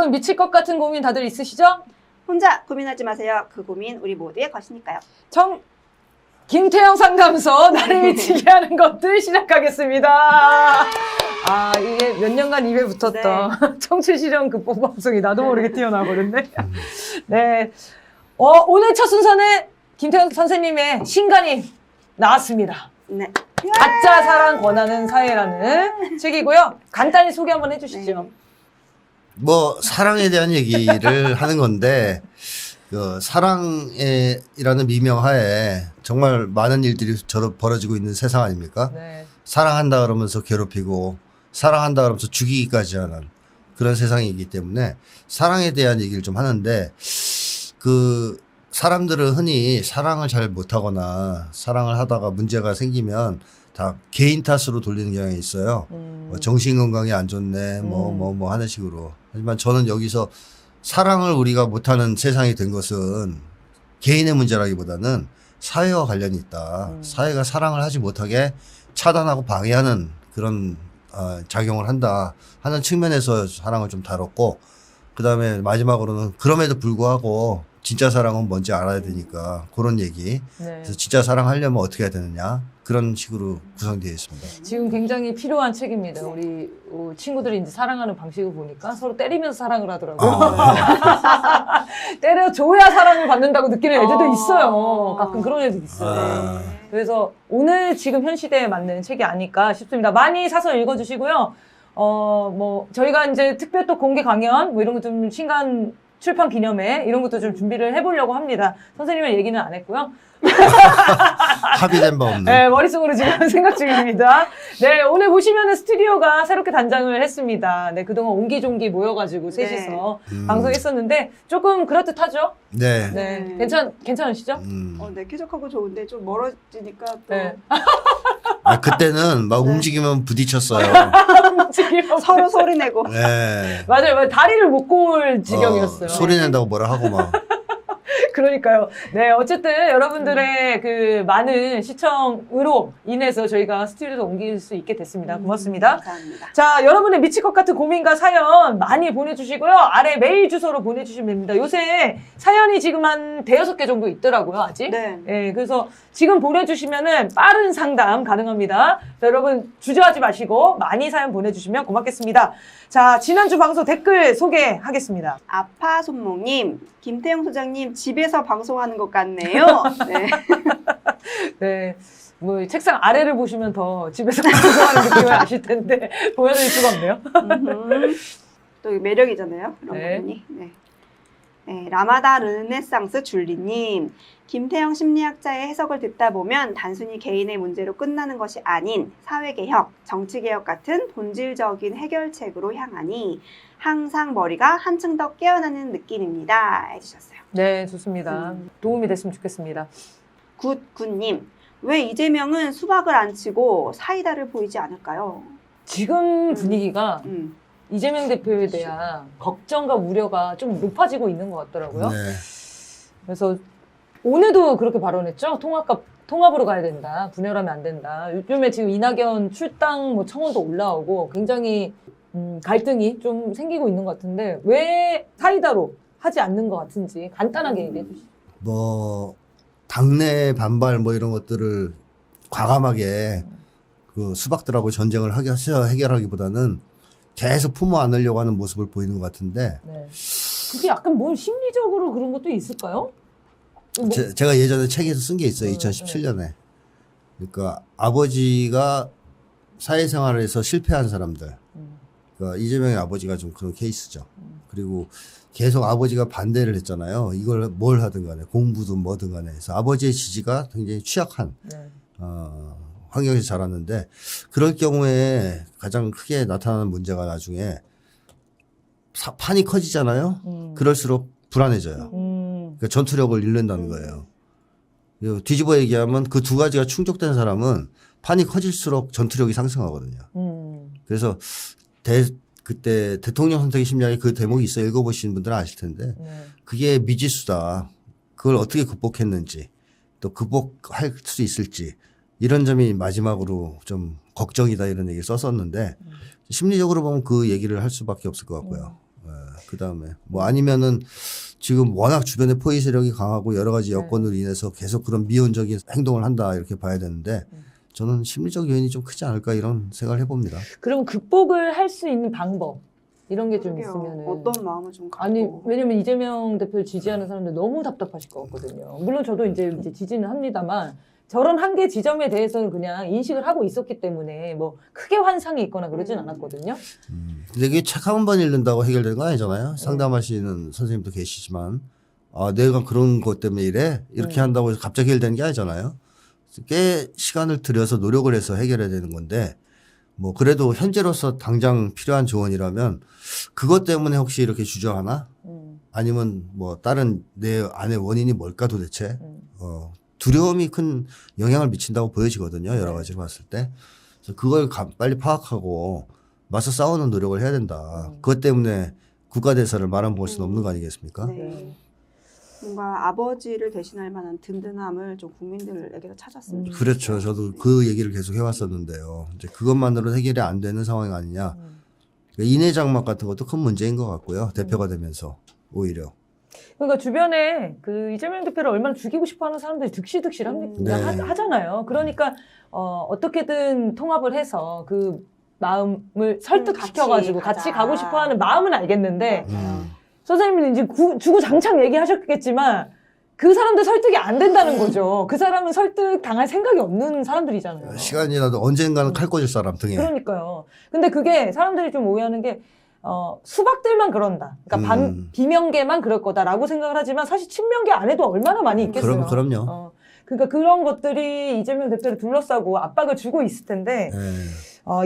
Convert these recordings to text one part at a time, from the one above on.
여러분 미칠 것 같은 고민 다들 있으시죠? 혼자 고민하지 마세요. 그 고민 우리 모두의 것이니까요. 김태형 상담소 나를 미치게 하는 것들 시작하겠습니다. 아, 이게 몇 년간 입에 붙었던 청취 실현 극복 방송이 나도 모르게 튀어나와버렸네. 네. 오늘 첫 순서는 김태형 선생님의 신간이 나왔습니다. 네. 가짜 사랑 권하는 사회라는 책이고요. 간단히 소개 한번 해주시죠. 뭐 사랑에 대한 얘기를 하는 건데 그 사랑이라는 미명하에 정말 많은 일들이 벌어지고 있는 세상 아닙니까? 네. 사랑한다 그러면서 괴롭히고 사랑한다 그러면서 죽이기까지 하는 그런 세상이기 때문에 사랑에 대한 얘기를 좀 하는데 그 사람들은 흔히 사랑을 잘 못하거나 사랑을 하다가 문제가 생기면 다 개인 탓으로 돌리는 경향이 있어요. 뭐 정신건강이 안 좋네, 뭐 하는 식으로. 하지만 저는 여기서 사랑을 우리가 못하는 세상이 된 것은 개인의 문제라기보다는 사회와 관련이 있다. 사회가 사랑을 하지 못하게 차단하고 방해하는 그런 작용을 한다 하는 측면에서 사랑을 좀 다뤘고, 그 다음에 마지막으로는 그럼에도 불구하고 진짜 사랑은 뭔지 알아야 되니까 그런 얘기. 네. 그래서 진짜 사랑하려면 어떻게 해야 되느냐 그런 식으로 구성되어 있습니다. 지금 굉장히 필요한 책입니다. 우리 친구들이 이제 사랑하는 방식을 보니까 서로 때리면서 사랑을 하더라고요. 때려줘야 사랑을 받는다고 느끼는 애들도 있어요. 가끔 그런 애들 있어요. 그래서 오늘 지금 현 시대에 맞는 책이 아닐까 싶습니다. 많이 사서 읽어주시고요. 뭐 저희가 이제 특별 또 공개 강연 뭐 이런 거 좀 신간 출판 기념회 이런 것도 좀 준비를 해보려고 합니다. 선생님의 얘기는 안 했고요. 합의된 바 없는. 네, 머릿속으로 지금 생각 중입니다. 네, 오늘 보시면은 스튜디오가 새롭게 단장을 했습니다. 네, 그동안 옹기종기 모여가지고 셋이서 방송했었는데 조금 그럴듯하죠? 네. 네, 괜찮으시죠? 네, 쾌적하고 좋은데 좀 멀어지니까 또 네. 그때는 막 움직이면 부딪혔어요. 서로 소리 내고. 네. 맞아요. 다리를 못 꼬을 지경이었어요. 소리 낸다고 뭐라 하고 막. 그러니까요. 네, 어쨌든 여러분들의 그 많은 시청으로 인해서 저희가 스튜디오로 옮길 수 있게 됐습니다. 고맙습니다. 감사합니다. 자, 여러분의 미칠 것 같은 고민과 사연 많이 보내주시고요. 아래 메일 주소로 보내주시면 됩니다. 요새 사연이 지금 한 대여섯 개 정도 있더라고요, 아직. 네. 네, 그래서 지금 보내주시면은 빠른 상담 가능합니다. 자, 여러분 주저하지 마시고 많이 사연 보내주시면 고맙겠습니다. 자, 지난주 방송 댓글 소개하겠습니다. 아파 손목님, 김태형 소장님 집에서 방송하는 것 같네요. 네. 네. 뭐 책상 아래를 보시면 더 집에서 방송하는 느낌을 아실 텐데 보여드릴 수가 없네요. 또 매력이잖아요. 그런 네. 부분이. 네. 네, 라마다 르네상스 줄리님, 김태형 심리학자의 해석을 듣다 보면 단순히 개인의 문제로 끝나는 것이 아닌 사회개혁, 정치개혁 같은 본질적인 해결책으로 향하니 항상 머리가 한층 더 깨어나는 느낌입니다. 해주셨어요. 네, 좋습니다. 도움이 됐으면 좋겠습니다. 굿굿님, 왜 이재명은 수박을 안 치고 사이다를 보이지 않을까요? 지금 분위기가 음. 이재명 대표에 대한 걱정과 우려가 좀 높아지고 있는 것 같더라고요. 네. 그래서 오늘도 그렇게 발언했죠. 통합으로 가야 된다. 분열하면 안 된다. 요즘에 지금 이낙연 출당 뭐 청원도 올라오고 굉장히 갈등이 좀 생기고 있는 것 같은데 왜 사이다로 하지 않는 것 같은지 간단하게 얘기해 주시죠. 뭐 당내 반발 뭐 이런 것들을 과감하게 그 수박들하고 전쟁을 해결하기보다는 계속 품어 안으려고 하는 모습을 보이는 것 같은데. 네. 그게 약간 뭘 심리적으로 그런 것도 있을까요? 뭐, 제가 예전에 책에서 쓴 게 있어요. 2017년에. 그러니까 아버지가 사회생활에서 실패한 사람들. 그러니까 이재명의 아버지가 좀 그런 케이스죠. 그리고 계속 아버지가 반대를 했잖아요. 이걸 뭘 하든 간에 공부든 뭐든 간에 해서 아버지의 지지가 굉장히 취약한 네. 환경에서 자랐는데 그럴 경우에 가장 크게 나타나는 문제가 나중에 판이 커지잖아요. 그럴수록 불안해져요. 그러니까 전투력을 잃는다는 거예요. 그리고 뒤집어 얘기하면 그 두 가지가 충족된 사람은 판이 커질수록 전투력이 상승하거든요. 그래서 그때 대통령 선택의 심리학에 그 대목이 있어요. 읽어보신 분들은 아실 텐데 네. 그게 미지수다. 그걸 어떻게 극복했는지 또 극복할 수 있을지 이런 점이 마지막으로 좀 걱정이다 이런 얘기 썼었는데 심리적으로 보면 그 얘기를 할 수밖에 없을 것 같고요. 그다음에 뭐 아니면은 지금 워낙 주변에 포위 세력이 강하고 여러 가지 여건으로 인해서 계속 그런 미온적인 행동을 한다 이렇게 봐야 되는데 저는 심리적 요인이 좀 크지 않을까 이런 생각을 해봅니다. 그럼 극복을 할 수 있는 방법 이런 게 좀 그러게요. 있으면은 어떤 마음을 좀 갖고. 아니 왜냐면 이재명 대표를 지지하는 사람들 너무 답답하실 것 같거든요. 물론 저도 이제 지지는 합니다만 저런 한계 지점에 대해서는 그냥 인식을 하고 있었기 때문에 뭐 크게 환상이 있거나 그러진 않았거든요. 근데 이게 책 한 번 읽는다고 해결되는 거 아니잖아요. 상담하시는 선생님도 계시지만 아 내가 그런 것 때문에 이래 이렇게 한다고 해서 갑자기 해결되는 게 아니잖아요. 꽤 시간을 들여서 노력을 해서 해결해야 되는 건데 뭐 그래도 현재로서 당장 필요한 조언이라면 그것 때문에 혹시 이렇게 주저하나? 아니면 뭐 다른 내 안의 원인이 뭘까 도대체? 두려움이 큰 영향을 미친다고 보여지거든요. 여러 가지로 봤을 때. 그래서 그걸 빨리 파악하고 맞서 싸우는 노력을 해야 된다. 그것 때문에 국가 대사를 말아먹을 수는 없는 거 아니겠습니까? 네. 뭔가 아버지를 대신할 만한 든든함을 좀 국민들에게서 찾았으면 좋겠어요. 그렇죠. 저도 그 얘기를 계속 해왔었는데요. 이제 그것만으로는 해결이 안 되는 상황이 아니냐. 인해 장막 같은 것도 큰 문제인 것 같고요. 대표가 되면서 오히려. 그러니까 주변에 그 이재명 대표를 얼마나 죽이고 싶어하는 사람들이 득실득실합니다. 네. 하잖아요. 그러니까 어떻게든 통합을 해서 그 마음을 설득시켜가지고 같이 가자. 가고 싶어하는 마음은 알겠는데 맞아요. 선생님은 이제 주구장창 얘기하셨겠지만 그 사람들 설득이 안 된다는 거죠. 그 사람은 설득 당할 생각이 없는 사람들이잖아요. 시간이라도 언젠가는 칼 꽂을 사람 등에. 그러니까요. 근데 그게 사람들이 좀 오해하는 게 수박들만 그런다. 그러니까 비명계만 그럴 거다라고 생각을 하지만 사실 친명계 안에도 얼마나 많이 있겠어요. 그럼요. 그러니까 그런 것들이 이재명 대표를 둘러싸고 압박을 주고 있을 텐데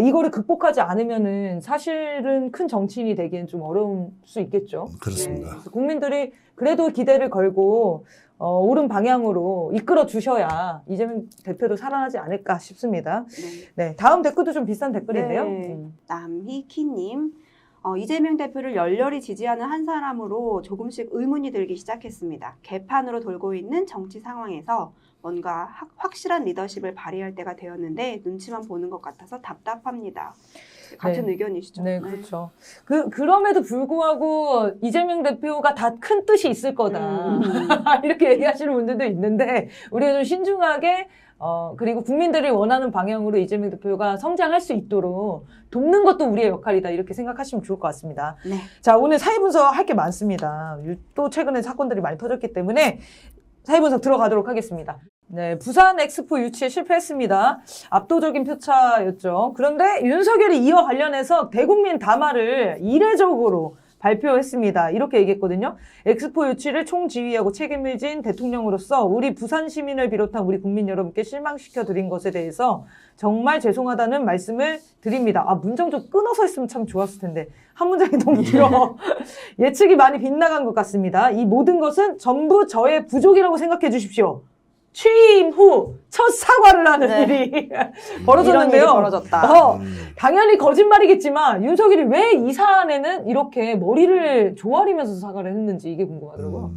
이거를 극복하지 않으면은 사실은 큰 정치인이 되기엔 좀 어려울 수 있겠죠. 그렇습니다. 그래서 국민들이 그래도 기대를 걸고 옳은 방향으로 이끌어 주셔야 이재명 대표도 살아나지 않을까 싶습니다. 네, 다음 댓글도 좀 비싼 댓글인데요. 네. 남희키님. 이재명 대표를 열렬히 지지하는 한 사람으로 조금씩 의문이 들기 시작했습니다. 개판으로 돌고 있는 정치 상황에서 뭔가 확실한 리더십을 발휘할 때가 되었는데 눈치만 보는 것 같아서 답답합니다. 같은 의견이시죠? 네, 그렇죠. 그럼에도 불구하고 이재명 대표가 다 큰 뜻이 있을 거다. 이렇게 얘기하시는 분들도 있는데 우리가 좀 신중하게 그리고 국민들이 원하는 방향으로 이재명 대표가 성장할 수 있도록 돕는 것도 우리의 역할이다. 이렇게 생각하시면 좋을 것 같습니다. 네. 자, 오늘 사회 분석 할 게 많습니다. 또 최근에 사건들이 많이 터졌기 때문에 사회 분석 들어가도록 하겠습니다. 네, 부산 엑스포 유치에 실패했습니다. 압도적인 표차였죠. 그런데 윤석열이 이와 관련해서 대국민 담화를 이례적으로 발표했습니다. 이렇게 얘기했거든요. 엑스포 유치를 총지휘하고 책임을 진 대통령으로서 우리 부산 시민을 비롯한 우리 국민 여러분께 실망시켜 드린 것에 대해서 정말 죄송하다는 말씀을 드립니다. 문장 좀 끊어서 했으면 참 좋았을 텐데 한 문장이 너무 길어. 예측이 많이 빗나간 것 같습니다. 이 모든 것은 전부 저의 부족이라고 생각해 주십시오. 취임 후 첫 사과를 하는 일이 벌어졌는데요. 이런 일이 벌어졌다. 당연히 거짓말이겠지만 윤석열이 왜 이 사안에는 이렇게 머리를 조아리면서 사과를 했는지 이게 궁금하더라고요.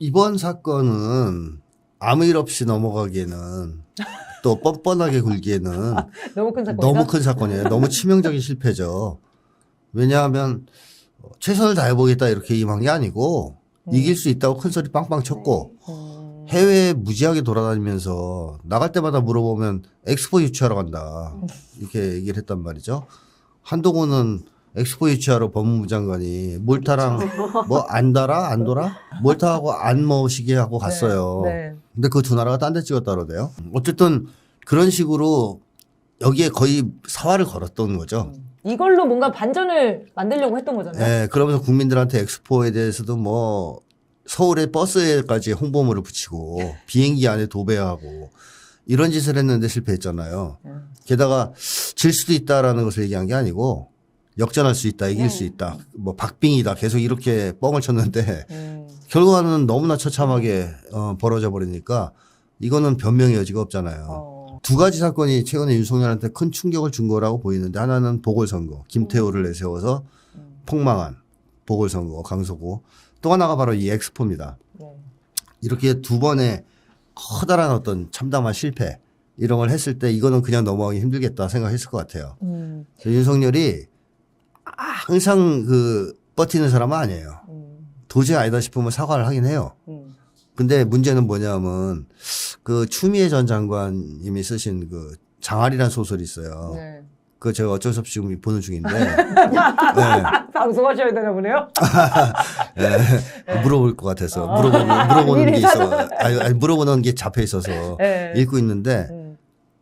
이번 사건은 아무 일 없이 넘어가기에는 또 뻔뻔하게 굴기에는 너무 큰 사건이다. 너무 큰 사건이에요. 너무 치명적인 실패죠. 왜냐하면 최선을 다해보겠다 이렇게 임한 게 아니고 이길 수 있다고 큰 소리 빵빵 쳤고 해외에 무지하게 돌아다니면서 나갈 때마다 물어보면 엑스포 유치하러 간다. 이렇게 얘기를 했단 말이죠. 한동훈은 엑스포 유치하러 법무부 장관이 몰타랑 뭐 안 달아? 안 돌아? 몰타하고 안 모시게 하고 갔어요. 네. 근데 그 두 나라가 딴 데 찍었다 그러대요. 어쨌든 그런 식으로 여기에 거의 사활을 걸었던 거죠. 이걸로 뭔가 반전을 만들려고 했던 거잖아요. 네, 그러면서 국민들한테 엑스포에 대해서도 뭐 서울의 버스에까지 홍보물을 붙이고 비행기 안에 도배하고 이런 짓을 했는데 실패했잖아요. 게다가 질 수도 있다라는 것을 얘기한 게 아니고 역전할 수 있다, 이길 수 있다, 뭐 박빙이다 계속 이렇게 뻥을 쳤는데 결과는 너무나 처참하게 벌어져 버리니까 이거는 변명의 여지가 없잖아요. 두 가지 사건이 최근에 윤석열한테 큰 충격을 준 거라고 보이는데 하나는 보궐선거, 김태호를 내세워서 폭망한 보궐선거, 강서구. 또 하나가 바로 이 엑스포입니다. 이렇게 두 번의 커다란 어떤 참담한 실패 이런 걸 했을 때 이거는 그냥 넘어가기 힘들겠다 생각했을 것 같아요. 윤석열이 항상 그 버티는 사람은 아니에요. 도저히 아니다 싶으면 사과를 하긴 해요. 근데 문제는 뭐냐면 그 추미애 전 장관님이 쓰신 그 장알이라는 소설이 있어요. 네. 그거 제가 어쩔 수 없이 지금 보는 중인데 방송하셔야 되나 보네요. 물어볼 것 같아서 물어보는 게 미리 있어. 아니, 물어보는 게 잡혀 있어서 네. 읽고 있는데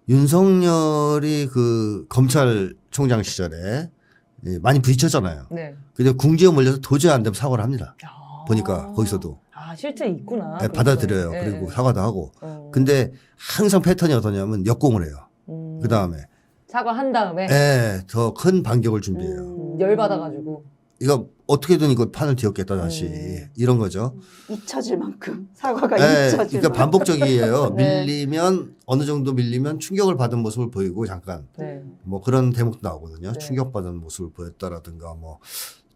윤석열이 그 검찰총장 시절에 많이 부딪혔잖아요. 네. 근데 궁지에 몰려서 도저히 안 되면 사과를 합니다. 아. 보니까 거기서도 실제 있구나. 네, 받아들여요. 네. 그리고 사과도 하고. 근데 항상 패턴이 어떠냐면 역공을 해요. 그 다음에 사과한 다음에 더 큰 반격을 준비해요. 열받아가지고. 이거 어떻게든 이거 판을 뒤엎겠다 다시 이런 거죠. 잊혀질 만큼 사과가 네, 잊혀질 그러니까 만큼. 반복적이에요. 네. 밀리면 어느 정도 밀리면 충격을 받은 모습을 보이고 잠깐 네. 뭐 그런 대목도 나오거든요. 네. 충격받은 모습을 보였다라든가 뭐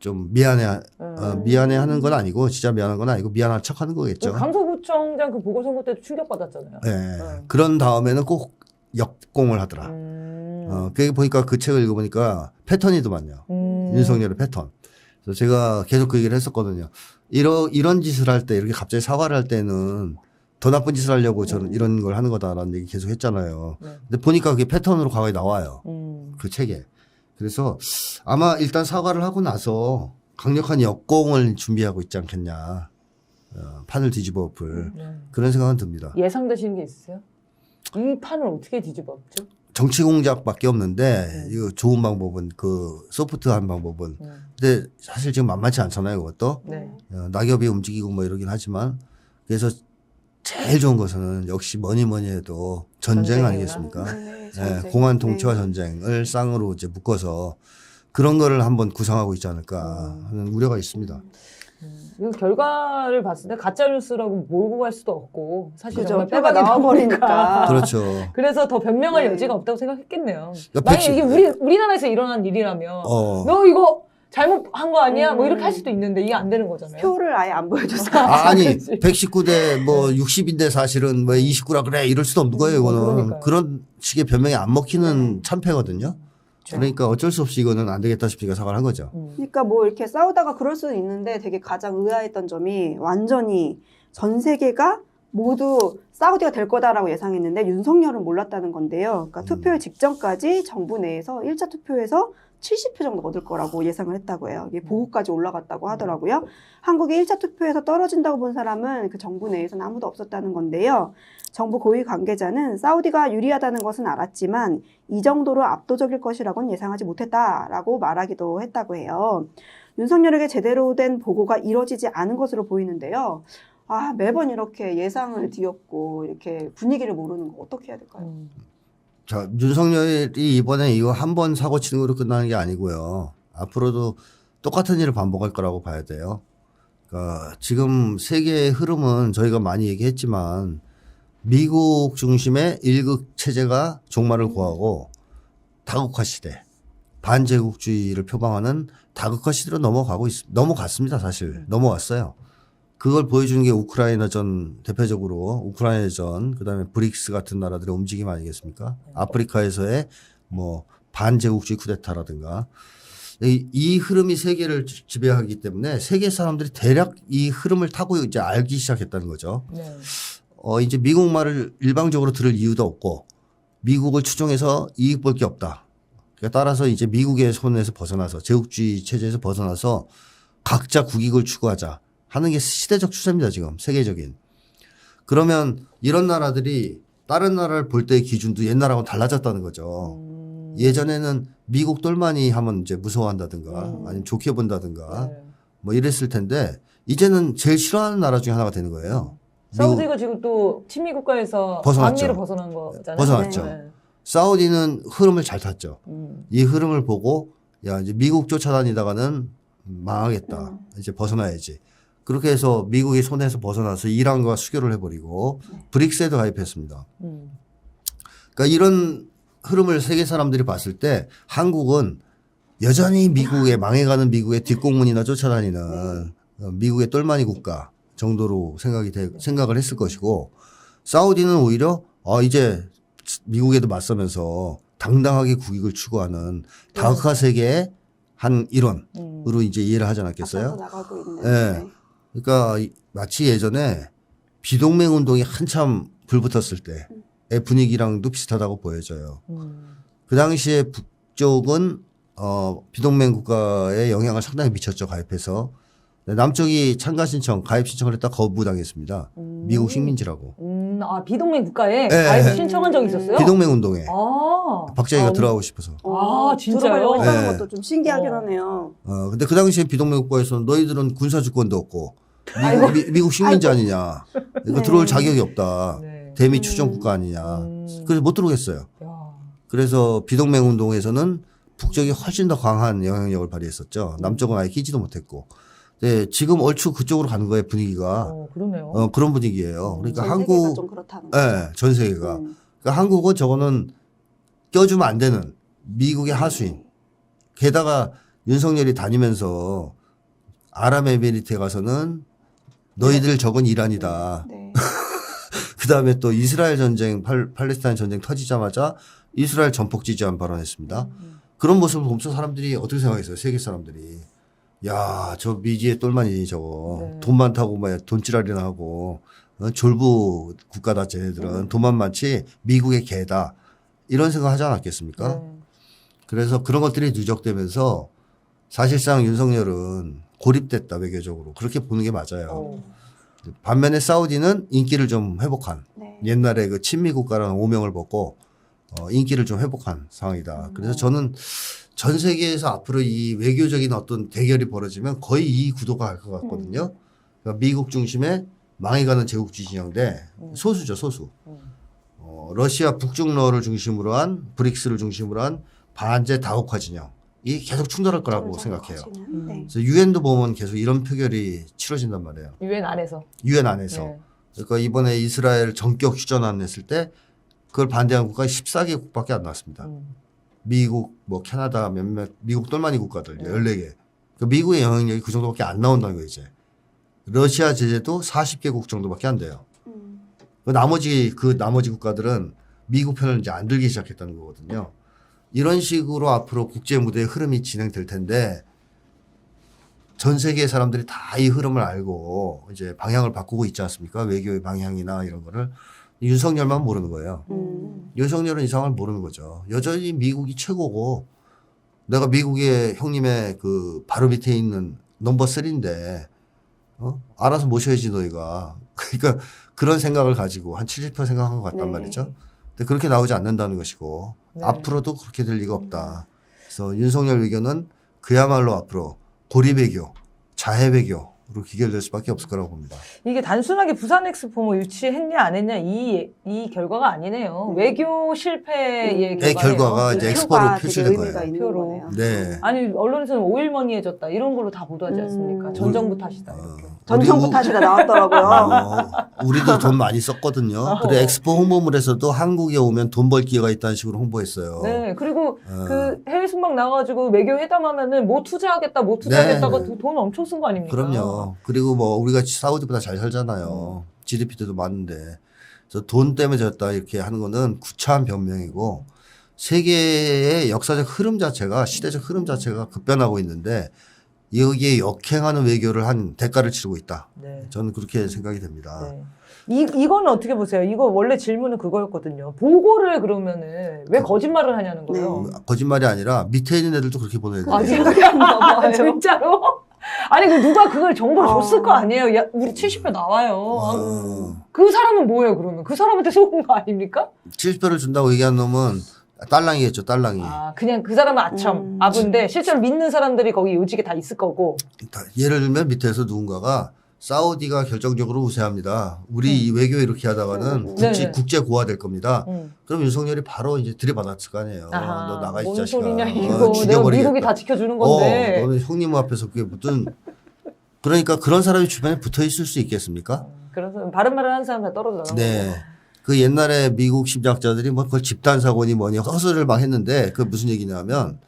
좀 미안해하는 건 아니고 진짜 미안한 건 아니고 미안한 척하는 거겠죠. 강서구청장 그 보궐선거 때도 충격받았잖아요. 네. 그런 다음에는 꼭 역공을 하더라. 그게 보니까 그 책을 읽어보니까 패턴이더만요. 윤석열의 패턴. 그래서 제가 계속 그 얘기를 했었거든요. 이런 짓을 할 때, 이렇게 갑자기 사과를 할 때는 더 나쁜 짓을 하려고 저는 이런 걸 하는 거다라는 얘기 계속 했잖아요. 네. 근데 보니까 그게 패턴으로 과거에 나와요. 그 책에. 그래서 아마 일단 사과를 하고 나서 강력한 역공을 준비하고 있지 않겠냐. 판을 뒤집어 엎을 그런 생각은 듭니다. 예상되시는 게 있으세요? 이 판을 어떻게 뒤집어 엎죠? 정치 공작밖에 없는데 이거 좋은 방법은 그 소프트한 방법은 근데 사실 지금 만만치 않잖아요. 그것도 네. 낙엽이 움직이고 뭐 이러긴 하지만 그래서 제일 좋은 것은 역시 뭐니 해도 전쟁 전쟁이구나. 아니겠습니까? 네, 네, 전쟁. 공안 통치와 네. 전쟁을 쌍으로 이제 묶어서 그런 거를 한번 구상하고 있지 않을까 하는 우려가 있습니다. 이 결과를 봤을 때 가짜 뉴스라고 몰고 갈 수도 없고 사실 그죠. 정말 표가 빼박이 나와버리니까. 나오니까. 그렇죠. 그래서 더 변명할 네. 여지가 없다고 생각했겠네요. 그러니까 만약 백신- 이게 우리나라에서 일어난 일이라면 어. 너 이거 잘못한 거 아니야? 뭐 이렇게 할 수도 있는데 이게 안 되는 거잖아요. 표를 아예 안 보여줬어요. 아니 그렇지. 119대 뭐 60인데 사실은 뭐 29라 그래 이럴 수도 없는 거예요. 이거는 그러니까요. 그런 식의 변명이 안 먹히는 참패거든요. 그러니까 어쩔 수 없이 이거는 안 되겠다 싶으니까 사과를 한 거죠. 그러니까 뭐 이렇게 싸우다가 그럴 수는 있는데 되게 가장 의아했던 점이 완전히 전 세계가 모두 사우디가 될 거다라고 예상했는데 윤석열은 몰랐다는 건데요. 그러니까 투표일 직전까지 정부 내에서 1차 투표에서 70표 정도 얻을 거라고 예상을 했다고 해요. 이게 보고까지 올라갔다고 하더라고요. 한국이 1차 투표에서 떨어진다고 본 사람은 그 정부 내에서는 아무도 없었다는 건데요. 정부 고위 관계자는 사우디가 유리하다는 것은 알았지만 이 정도로 압도적일 것이라고는 예상하지 못했다라고 말하기도 했다고 해요. 윤석열에게 제대로 된 보고가 이뤄지지 않은 것으로 보이는데요. 매번 이렇게 예상을 뒤엎고 이렇게 분위기를 모르는 거 어떻게 해야 될까요? 자, 윤석열이 이번에 이거 한 번 사고 치는 거로 끝나는 게 아니고요. 앞으로도 똑같은 일을 반복할 거라고 봐야 돼요. 그러니까 지금 세계의 흐름은 저희가 많이 얘기했지만 미국 중심의 일극 체제가 종말을 구하고 다국화 시대, 반제국주의를 표방하는 다국화 시대로 넘어갔습니다. 사실 넘어왔어요. 그걸 보여주는 게 우크라이나전 대표적으로 우크라이나전 그다음에 브릭스 같은 나라들의 움직임 아니겠습니까? 아프리카에서의 뭐 반제국주의 쿠데타라든가 이 흐름이 세계를 지배하기 때문에 세계 사람들이 대략 이 흐름을 타고 이제 알기 시작했다는 거죠. 네. 이제 미국 말을 일방적으로 들을 이유도 없고 미국을 추종해서 이익 볼 게 없다. 그러니까 따라서 이제 미국의 손에서 벗어나서 제국주의 체제에서 벗어나서 각자 국익을 추구하자 하는 게 시대적 추세입니다. 지금 세계적인. 그러면 이런 나라들이 다른 나라를 볼 때의 기준도 옛날하고 달라졌다는 거죠. 예전에는 미국 똘마니 하면 이제 무서워한다든가 아니면 좋게 본다든가 네. 뭐 이랬을 텐데 이제는 제일 싫어하는 나라 중에 하나가 되는 거예요. 사우디가 지금 또 친미 국가에서 벗어났죠. 방미를 벗어난 거잖아요. 벗어났죠. 네. 사우디는 흐름을 잘 탔죠. 이 흐름을 보고 야 이제 미국 쫓아다니다가는 망하겠다. 이제 벗어나야지. 그렇게 해서 미국의 손에서 벗어나서 이란과 수교를 해버리고 브릭스에도 가입했습니다. 그러니까 이런 흐름을 세계 사람들이 봤을 때 한국은 여전히 망해가는 미국의 뒷공문이나 쫓아다니는 미국의 똘마니 국가 정도로 생각을 했을 것이고 사우디는 오히려 이제 미국에도 맞서면서 당당하게 국익을 추구하는 다흑화 세계의 한 일원으로 이제 이해를 하지 않았겠어요? 앞서서 나가고 있는. 네. 그러니까 마치 예전에 비동맹 운동이 한참 불붙었을 때의 분위기랑도 비슷하다고 보여져요. 그 당시에 북쪽은 비동맹 국가에 영향을 상당히 미쳤죠. 가입해서. 남쪽이 참가 신청, 가입 신청을 했다 거부당했습니다. 미국 식민지라고. 비동맹 국가에 네. 가입 신청한 적이 있었어요? 비동맹 운동에 아, 박정희가 들어가고 싶어서. 진짜요? 들어가려고 했다는 네. 것도 좀 신기하긴 하네요. 근데 그 당시에 비동맹 국가에서는 너희들은 군사 주권도 없고 미국 식민지 아니냐. 그러니까 네. 들어올 자격이 없다. 네. 대미 추종 국가 아니냐. 그래서 못 들어오겠어요. 야. 그래서 비동맹 운동에서는 북쪽이 훨씬 더 강한 영향력을 발휘했었죠. 남쪽은 아예 끼지도 못했고. 네, 지금 얼추 그쪽으로 가는 거예요, 분위기가. 그러네요. 그런 분위기예요. 그러니까 전 한국, 세계가 좀 그렇다는 거죠. 네, 전 세계가. 그러니까 한국은 저거는 껴주면 안 되는 미국의 하수인. 게다가 윤석열이 다니면서 아랍에미리트에 가서는 너희들 저건 이란이다. 네. 그 다음에 또 이스라엘 전쟁, 팔레스타인 전쟁 터지자마자 이스라엘 전폭 지지한 발언했습니다. 그런 모습을 보면서 사람들이 어떻게 생각했어요? 세계 사람들이. 야, 저 미지의 똘마니 저거. 네. 돈 많다고 막 돈지랄이나 하고. 졸부 국가다 쟤네들은. 돈만 많지 미국의 개다. 이런 생각 하지 않았겠습니까? 네. 그래서 그런 것들이 누적되면서 사실상 윤석열은 고립됐다 외교적으로. 그렇게 보는 게 맞아요. 반면에 사우디는 인기를 좀 회복한. 네. 옛날에 그 친미 국가라는 오명을 벗고 인기를 좀 회복한 상황이다. 그래서 저는 전 세계에서 앞으로 이 외교적인 어떤 대결이 벌어지면 거의 이 구도가 갈 것 같거든요. 그러니까 미국 중심의 망해가는 제국주의 진영대 소수죠, 소수. 러시아 북중러를 중심으로 한 브릭스를 중심으로 한 반제 다국화 진영이 계속 충돌할 거라고 생각해요. 네. 그래서 유엔도 보면 계속 이런 표결이 치러진단 말이에요. 유엔 안에서. 유엔 안에서. 네. 그러니까 이번에 이스라엘 전격 휴전안 냈을 때 그걸 반대한 국가가 14개국밖에 안 나왔습니다. 미국, 뭐 캐나다 몇몇 미국 똘마니 국가들 14개. 그러니까 미국의 영향력이 그 정도밖에 안 나온다는 거예요, 이제. 러시아 제재도 40개국 정도밖에 안 돼요. 그 나머지 국가들은 미국 편을 이제 안 들기 시작했다는 거거든요. 이런 식으로 앞으로 국제 무대의 흐름이 진행될 텐데 전 세계 사람들이 다 이 흐름을 알고 이제 방향을 바꾸고 있지 않습니까? 외교의 방향이나 이런 거를 윤석열만 모르는 거예요. 윤석열은 이 상황을 모르는 거죠. 여전히 미국이 최고고 내가 미국의 형님의 그 바로 밑에 있는 넘버 3인데 알아서 모셔야지 너희가. 그러니까 그런 생각을 가지고 한 70% 생각한 것 같단 네. 말이죠. 근데 그렇게 나오지 않는다는 것이고 네. 앞으로도 그렇게 될 리가 없다. 그래서 윤석열 외교는 그야말로 앞으로 고립 외교, 자해 외교로 귀결될 수밖에 없을 거라고 봅니다. 이게 단순하게 부산 엑스포 뭐 유치했냐 안 했냐 이 결과가 아니네요. 외교 실패의 네, 결과가 이제 엑스포로 표가 되게 표출된 의미가 거예요. 있는 표로. 거네요. 네. 아니 언론에서는 오일머니해졌다 이런 걸로 다 보도하지 않습니까? 전 정부 탓이다 이렇게. 전 정부 탓이다 나왔더라고요. 우리도 돈 많이 썼거든요. 그래 엑스포 홍보물에서도 한국에 오면 돈 벌 기회가 있다는 식으로 홍보했어요. 네, 그리고 그 해외 순방 나와가지고 외교 회담하면은 뭐 투자하겠다, 뭐 투자하겠다가 네. 돈 엄청 쓴 거 아닙니까? 그럼요. 그리고 뭐 우리가 사우디보다 잘 살잖아요. GDP도 많은데. 그래서 돈 때문에 졌다 이렇게 하는 거는 구차한 변명이고 세계의 역사적 흐름 자체가 시대적 흐름 자체가 급변하고 있는데 여기에 역행하는 외교를 한 대가를 치르고 있다. 네. 저는 그렇게 생각이 됩니다. 네. 이거는 어떻게 보세요? 이거 원래 질문은 그거였거든요. 보고를 그러면은 왜 거짓말을 하냐는 거예요. 거짓말이 아니라 밑에 있는 애들도 그렇게 보내야 돼요. 아, 생각이 안 나. 진짜로? 아니, 그 누가 그걸 정보를 줬을 거 아니에요? 야, 우리 70표 나와요. 그 사람은 뭐예요, 그러면? 그 사람한테 속은 거 아닙니까? 70표를 준다고 얘기한 놈은 딸랑이겠죠, 딸랑이. 아, 그냥 그 사람은 아부인데 실제로 믿는 사람들이 거기 요직에 다 있을 거고. 예를 들면 밑에서 누군가가 사우디가 결정적으로 우세합니다. 우리 이 외교 이렇게 하다가는 네네. 국제 고화될 겁니다. 그럼 윤석열이 바로 이제 들이받았을 거 아니에요. 아하, 너 나가 이 뭔 자식아. 소리냐 이거. 내가 죽여버리겠다. 미국이 다 지켜주는 건데. 너는 형님 앞에서 그게 무슨 그러니까 그런 사람이 주변에 붙어 있을 수 있겠습니까? 그래서 바른 말을 하는 사람 다 떨어져 나가는 네. 거고. 그 옛날에 미국 심리학자들이 뭐 그걸 집단 사고니 뭐니 헛소리를 막 했는데 그 무슨 얘기냐면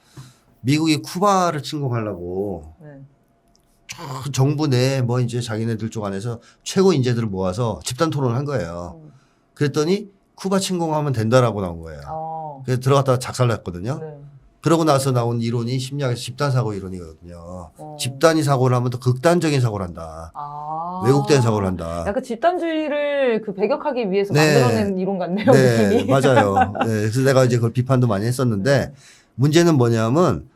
미국이 쿠바를 침공하려고 네. 정부 내에 뭐 이제 자기네들 쪽 안에서 최고 인재들을 모아서 집단 토론을 한 거예요. 그랬더니 쿠바 침공하면 된다라고 나온 거예요. 그래서 들어갔다가 작살났거든요. 네. 그러고 나서 나온 이론이 심리학에서 집단사고 이론이거든요. 집단이 사고를 하면 더 극단적인 사고를 한다. 왜곡된 사고를 한다. 약간 집단주의를 그 배격하기 위해서 네. 만들어낸 이론 같네요. 네, 느낌이. 맞아요. 네, 그래서 내가 이제 그걸 비판도 많이 했었는데 문제는 뭐냐면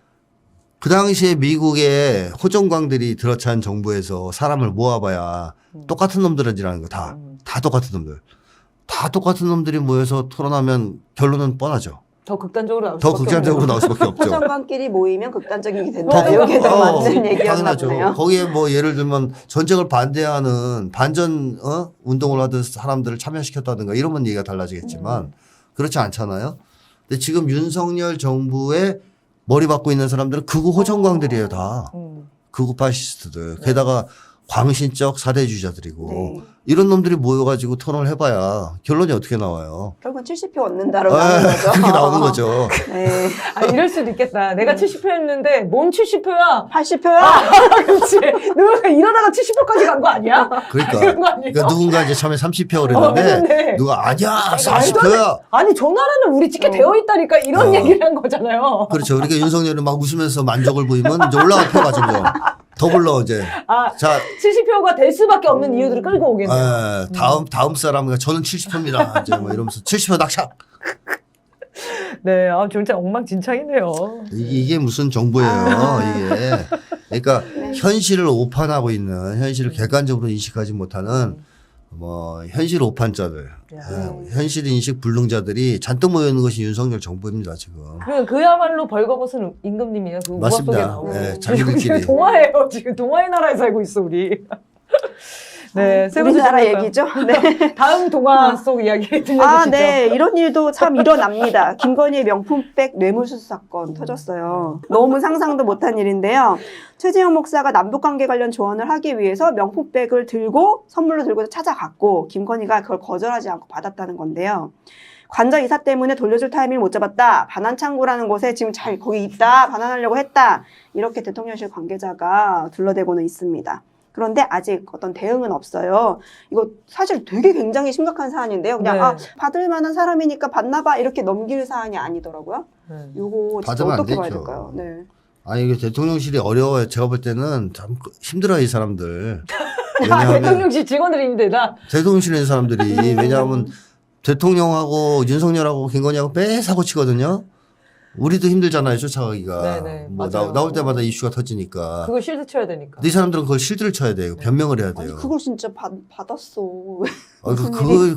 그 당시에 미국의 호정광들이 들어찬 정부에서 사람을 모아봐야 똑같은 놈들이라는 거 다 똑같은 놈들. 다 똑같은 놈들이 모여서 토론하면 결론은 뻔하죠. 더 극단적으로 나올 더 수밖에 극단적으로 없는 나올 수밖에 없죠. 호정관끼리 모이면 극단적이 된다. 이게 더 맞는 얘기였나 당연하죠. 보네요. 거기에 뭐 예를 들면 전쟁을 반대하는 반전 운동을 하던 사람들을 참여시켰다든가 이러면 얘기가 달라지겠지만 그렇지 않잖아요. 근데 지금 윤석열 정부의 머리 받고 있는 사람들은 극우 호정광들이에요, 다. 극우 파시스트들. 게다가 광신적 사대주의자들이고 네. 이런 놈들이 모여가지고 토론을 해봐야 결론이 어떻게 나와요? 결국은 70표 얻는다라고 하는 거죠. 그렇게 나오는 거죠. 네. 이럴 수도 있겠다. 내가 70표였는데 뭔 70표야? 80표야? 그렇지. 누가 이러다가 70표까지 간 거 아니야? 그러니까, 이런 거 아니에요? 그러니까 누군가 이제 처음에 30표 그랬는데 그랬는데 누가 아니야 40표야. 아니 저 나라는 우리 찍게 되어 있다니까 이런 얘기를 한 거잖아요. 그렇죠. 그러니까 윤석열이 막 웃으면서 만족을 보이면 이제 올라갈 표가 점점 더 불러 이제. 자, 70표가 될 수밖에 없는 이유들을 끌고 오겠네요. 다음 사람은 저는 70표입니다. 이제 뭐 이러면서 70표 낙찰. 네, 진짜 엉망진창이네요. 이게 무슨 정부예요, 이게. 그러니까 현실을 오판하고 있는, 현실을 객관적으로 인식하지 못하는 뭐 현실 오판자들, 현실 인식 불능자들이 잔뜩 모여 있는 것이 윤석열 정부입니다, 지금. 그야말로 벌거벗은 임금님이에요. 그 우화 속에 맞습니다. 나오는. 네, 자기들끼리. 동화예요. 지금 동화의 나라에 살고 있어 우리. 네, 세 번째 우리나라 질문일까요? 얘기죠. 네. 다음 동화 속 이야기 들려주시죠. 네. 이런 일도 참 일어납니다. 김건희의 명품백 뇌물수수 사건 터졌어요. 너무 상상도 못한 일인데요. 최재형 목사가 남북관계 관련 조언을 하기 위해서 명품백을 선물로 들고 찾아갔고 김건희가 그걸 거절하지 않고 받았다는 건데요. 관저 이사 때문에 돌려줄 타이밍을 못 잡았다. 반환창고라는 곳에 지금 잘 거기 있다. 반환하려고 했다. 이렇게 대통령실 관계자가 둘러대고는 있습니다. 그런데 아직 어떤 대응은 없어요. 이거 사실 되게 굉장히 심각한 사안인데요. 그냥 받을 만한 사람이니까 받나 봐 이렇게 넘길 사안이 아니더라고요. 이거 진짜 받으면 안 어떻게 봐야 되죠. 될까요? 네. 아니, 이게 대통령실이 어려워요. 제가 볼 때는 참 힘들어요, 이 사람들. 대통령실 직원들이 힘들다. 대통령실에 있는 사람들이. 왜냐하면 대통령하고 윤석열하고 김건희하고 매 사고 치거든요. 우리도 힘들잖아요, 쫓아가기가. 네네, 뭐 맞아요. 나올 때마다 이슈가 터지니까. 그걸 실드 쳐야 되니까. 근데 이 사람들은 그걸 실드를 쳐야 돼요. 변명을 해야 아니 돼요. 그걸 진짜 받았어.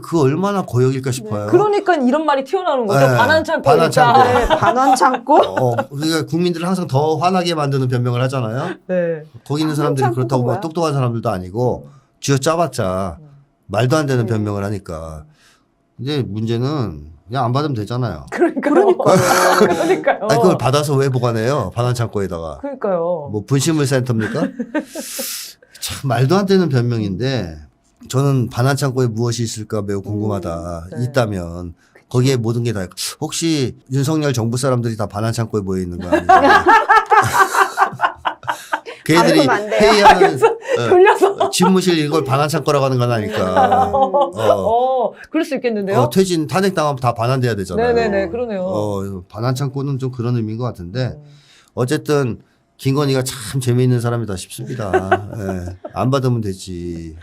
그 얼마나 고역일까 싶어요. 그러니까 이런 말이 튀어나오는 거죠. 네, 반환창고. 반환창고. 네, 반환창고. 그러니까 국민들을 항상 더 화나게 만드는 변명을 하잖아요. 네. 거기 있는 사람들이 반환창고가 그렇다고 막 뭐야? 똑똑한 사람들도 아니고 쥐어 짜봤자 말도 안 되는 변명을 하니까. 근데 문제는 그냥 안 받으면 되잖아요. 그러니까요. 아니, 그걸 받아서 왜 보관해요? 반환창고에다가. 그러니까요. 뭐 분식물 센터입니까? 참 말도 안 되는 변명인데 저는 반환창고에 무엇이 있을까 매우 궁금하다. 네. 있다면 거기에 모든 게 다 혹시 윤석열 정부 사람들이 다 반환창고에 모여 있는 거 아니에요? 걔들이 받으면 안 돼요. 회의하는 돌려서. 집무실 이걸 반환창고라고 하는 건 아니까. 그럴 수 있겠는데요? 퇴진 탄핵당하면 다 반환돼야 되잖아요. 네네네, 그러네요. 반환창고는 좀 그런 의미인 것 같은데 어쨌든 김건희가 참 재미있는 사람이다 싶습니다. 예. 안 받으면 되지.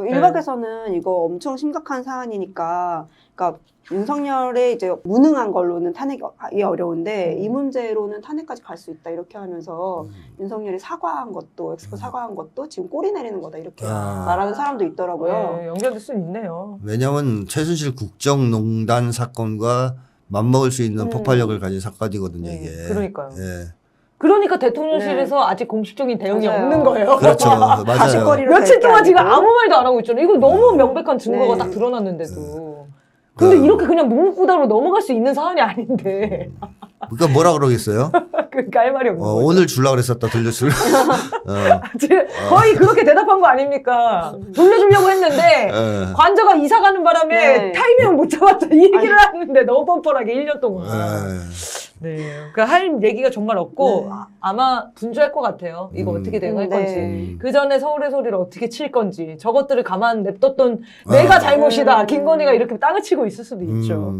일각에서는 이거 엄청 심각한 사안이니까, 그러니까 윤석열의 이제 무능한 걸로는 탄핵이 어려운데 이 문제로는 탄핵까지 갈 수 있다 이렇게 하면서 윤석열이 사과한 것도 엑스포 사과한 것도 지금 꼬리 내리는 거다 이렇게 말하는 사람도 있더라고요. 네, 연결될 수 있네요. 왜냐하면 최순실 국정농단 사건과 맞먹을 수 있는 폭발력을 가진 사건이거든요, 이게. 그러니까요. 예. 그러니까 대통령실에서 아직 공식적인 대응이 맞아요. 없는 거예요. 그렇죠. 맞아요. 가십거리를 며칠 동안 지금 아니고. 아무 말도 안 하고 있잖아요. 이거 너무 명백한 증거가 네. 딱 드러났는데도. 근데 이렇게 그냥 묵묵부답으로 넘어갈 수 있는 사안이 아닌데. 그러니까 뭐라 그러겠어요? 그러니까 할 말이 없는 거죠. 오늘 줄라 그랬었다, 돌려줄. 지금 거의 그렇게 대답한 거 아닙니까? 돌려주려고 했는데 예. 관저가 이사 가는 바람에 네. 타이밍을 못 잡았다 이 얘기를 하는데 너무 뻔뻔하게 1년 동안. 예. 네. 그러니까 할 얘기가 정말 없고 네. 아마 분주할 것 같아요. 이거 어떻게 대응할 네. 건지. 그 전에 서울의 소리를 어떻게 칠 건지. 저것들을 가만 냅뒀던 내가 잘못이다. 김건희가 이렇게 땅을 치고 있을 수도 있죠.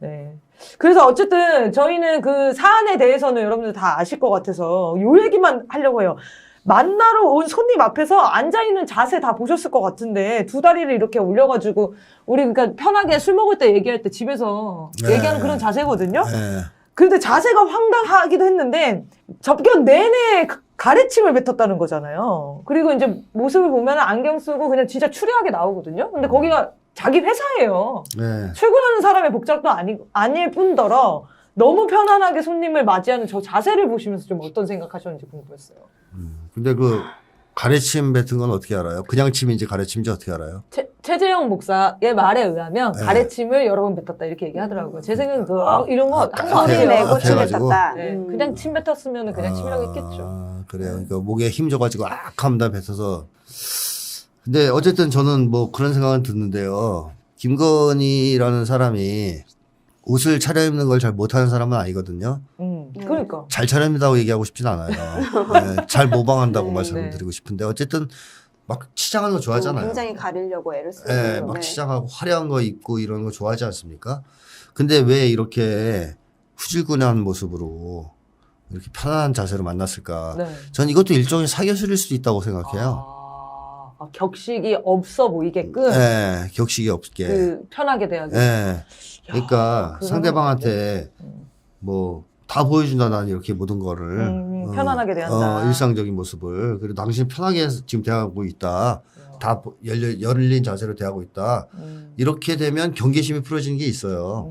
네. 그래서 어쨌든 저희는 그 사안에 대해서는 여러분들 다 아실 것 같아서 요 얘기만 하려고 해요. 만나러 온 손님 앞에서 앉아있는 자세 다 보셨을 것 같은데 두 다리를 이렇게 올려가지고 우리 그러니까 편하게 술 먹을 때 얘기할 때 집에서 네. 얘기하는 그런 자세거든요. 예. 근데 자세가 황당하기도 했는데 접견 내내 가래침을 뱉었다는 거잖아요. 그리고 이제 모습을 보면 안경 쓰고 그냥 진짜 추리하게 나오거든요. 근데 거기가 자기 회사예요. 예. 출근하는 사람의 복장도 아닐 뿐더러 너무 편안하게 손님을 맞이하는 저 자세를 보시면서 좀 어떤 생각하셨는지 궁금했어요. 근데 그 가래침 뱉은 건 어떻게 알아요? 그냥 침인지 가래침인지 어떻게 알아요? 최재형 목사의 말에 의하면 네. 가래침을 여러 번 뱉었다 이렇게 얘기하더라고요. 제 생각은 이런 거 아, 항상 소리 앞에 내고 앞에 침을 가지고? 뱉었다. 네, 그냥 침 뱉었으면 그냥 침이라고 했겠죠. 아, 그래요. 그러니까 목에 힘 줘가지고 악 하면 다 뱉어서. 근데 어쨌든 저는 뭐 그런 생각은 드는데요. 김건희라는 사람이 옷을 차려입는 걸 잘 못하는 사람은 아니거든요. 그러니까. 잘 차려입는다고 얘기하고 싶진 않아요. 네, 잘 모방한다고 네, 말씀을 드리고 싶은데 어쨌든 막 치장하는 거 좋아하잖아요. 굉장히 가리려고 애를 쓰고. 네, 막 치장하고 화려한 거 입고 이런 거 좋아하지 않습니까? 근데 왜 이렇게 후질근한 모습으로 이렇게 편안한 자세로 만났을까? 네. 전 이것도 일종의 사교술일 수도 있다고 생각해요. 격식이 없어 보이게끔 네, 격식이 없게. 그 편하게 대하게. 네. 그러니까 그러면 상대방한테 음. 뭐 다 보여준다 난 이렇게 모든 거를 편안하게 대한다. 일상적인 모습을 그리고 당신 편하게 지금 대하고 있다. 다 열린 자세로 대하고 있다. 이렇게 되면 경계심이 풀어지는 게 있어요.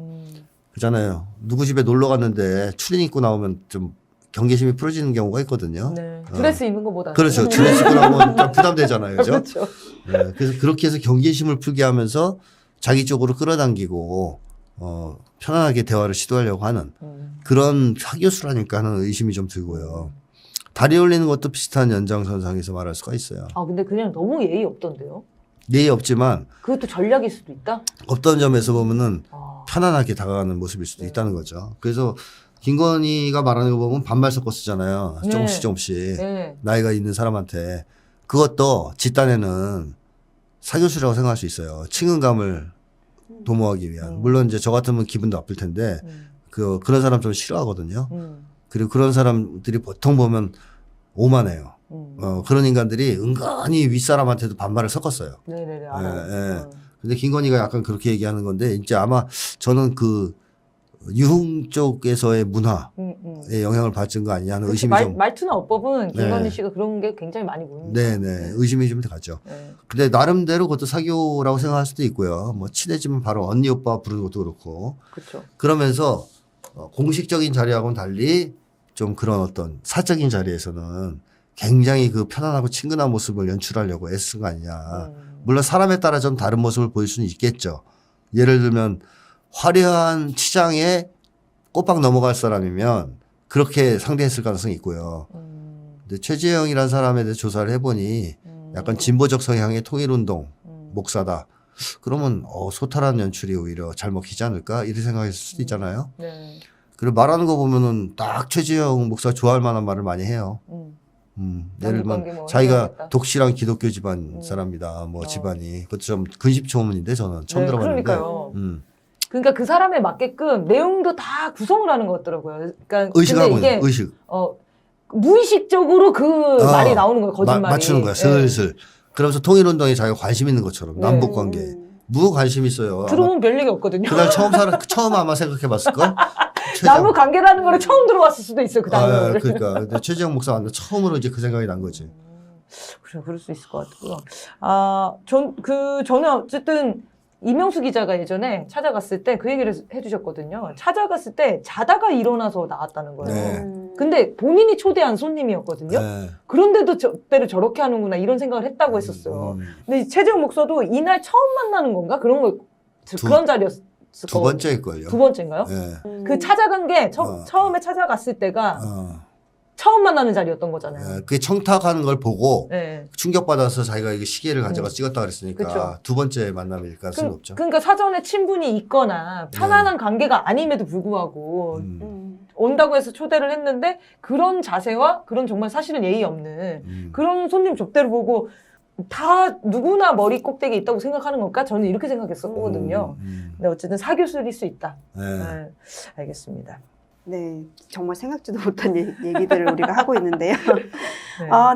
그잖아요. 누구 집에 놀러 갔는데 추린 입고 나오면 좀 경계심이 풀어지는 경우가 있거든요. 네. 드레스 입는 것보다. 그렇죠. 드레스 입고 나오면 좀 부담되잖아요. 그죠? 그렇죠. 네, 그래서 그렇게 해서 경계심을 풀게 하면서 자기 쪽으로 끌어당기고 편안하게 대화를 시도하려고 하는 그런 사교술 아닐까 하는 의심이 좀 들고요. 다리 올리는 것도 비슷한 연장선상에서 말할 수가 있어요. 아 근데 그냥 너무 예의 없던데요? 예의 없지만 그것도 전략일 수도 있다? 없던 점에서 보면은 아, 편안하게 다가가는 모습일 수도 있다는 거죠. 그래서 김건희가 말하는 거 보면 반말 섞어 쓰잖아요. 네. 조금씩 네. 나이가 있는 사람한테. 그것도 집단에는 사교수라고 생각할 수 있어요. 친근감을 도모하기 위한. 물론 이제 저 같으면 기분도 나쁠 텐데 그런 사람 좀 싫어하거든요. 그리고 그런 사람들이 보통 보면 오만해요. 그런 인간들이 은근히 윗사람한테도 반말을 섞었어요. 네네네. 알아요. 근데 김건희가 약간 그렇게 얘기하는 건데 이제 아마 저는 그 유흥 쪽에서의 문화에 영향을 받은 거 아니냐 하는 의심이 좀. 말투나 어법은 김건희 네. 씨가 그런 게 굉장히 많이 보입니다. 네네. 의심이 좀 가죠. 네. 근데 나름대로 그것도 사교라고 생각할 수도 있고요. 뭐 친해지면 바로 언니 오빠 부르는 것도 그렇고. 그렇죠. 그러면서 공식적인 자리하고는 달리 좀 그런 어떤 사적인 자리에서는 굉장히 그 편안하고 친근한 모습을 연출하려고 애쓴 거 아니냐. 물론 사람에 따라 좀 다른 모습을 보일 수는 있겠죠. 예를 들면 화려한 치장에 꼬박 넘어갈 사람이면 그렇게 상대했을 가능성이 있고요. 근데 최재형이라는 사람에 대해 조사를 해보니 약간 진보적 성향의 통일운동 목사다. 그러면 소탈한 연출이 오히려 잘 먹히지 않을까 이렇게 생각했을 수도 있잖아요. 네. 그리고 말하는 거 보면은 딱 최재형 목사 좋아할 만한 말을 많이 해요. 예를 남북관계 들면 뭐 자기가 해야겠다. 독실한 기독교 집안 사람이다. 뭐 집안이 그것도 좀 근심초문인데 저는 처음 네, 들어봤는데. 그러니까요. 그러니까 그 사람에 맞게끔 내용도 다 구성을 하는 것 같더라고요. 그러니까 의식하고 근데 있는 의식. 무의식적으로 그 말이 나오는 거예요. 거짓말이. 맞추는 거야. 슬슬. 그러면서 통일운동에 자기가 관심 있는 것처럼 네. 남북관계. 뭐 관심 있어요. 들어오면 별 얘기 없거든요. 그날 처음 아마 생각해봤을걸. 남북 관계라는 거를 처음 들어봤을 수도 있어요. 그 단어를. 그러니까 근데 최재형 목사 만나 처음으로 이제 그 생각이 난 거지. 그럴 수 있을 것 같고요. 저는 어쨌든 이명수 기자가 예전에 찾아갔을 때 그 얘기를 해주셨거든요. 찾아갔을 때 자다가 일어나서 나왔다는 거예요. 네. 근데 본인이 초대한 손님이었거든요. 네. 그런데도 때를 저렇게 하는구나 이런 생각을 했다고 했었어요. 근데 최재형 목사도 이날 처음 만나는 건가? 그런 자리였을 두 번째일걸요. 두 번째인가요? 네. 그 찾아간 게 처음에 찾아갔을 때가 처음 만나는 자리였던 거잖아요. 그게 청탁하는 걸 보고 네. 충격받아서 자기가 이게 시계를 가져가 찍었다 그랬으니까 그쵸. 두 번째 만남일 가능성이 높죠. 그러니까 사전에 친분이 있거나 편안한 관계가 아님에도 불구하고 온다고 해서 초대를 했는데 그런 자세와 그런 정말 사실은 예의 없는 그런 손님 접대를 보고 다 누구나 머리 꼭대기에 있다고 생각하는 걸까? 저는 이렇게 생각했었거든요. 근데 어쨌든 사교수일 수 있다. 네. 네, 알겠습니다. 네, 정말 생각지도 못한 얘기들을 우리가 하고 있는데요.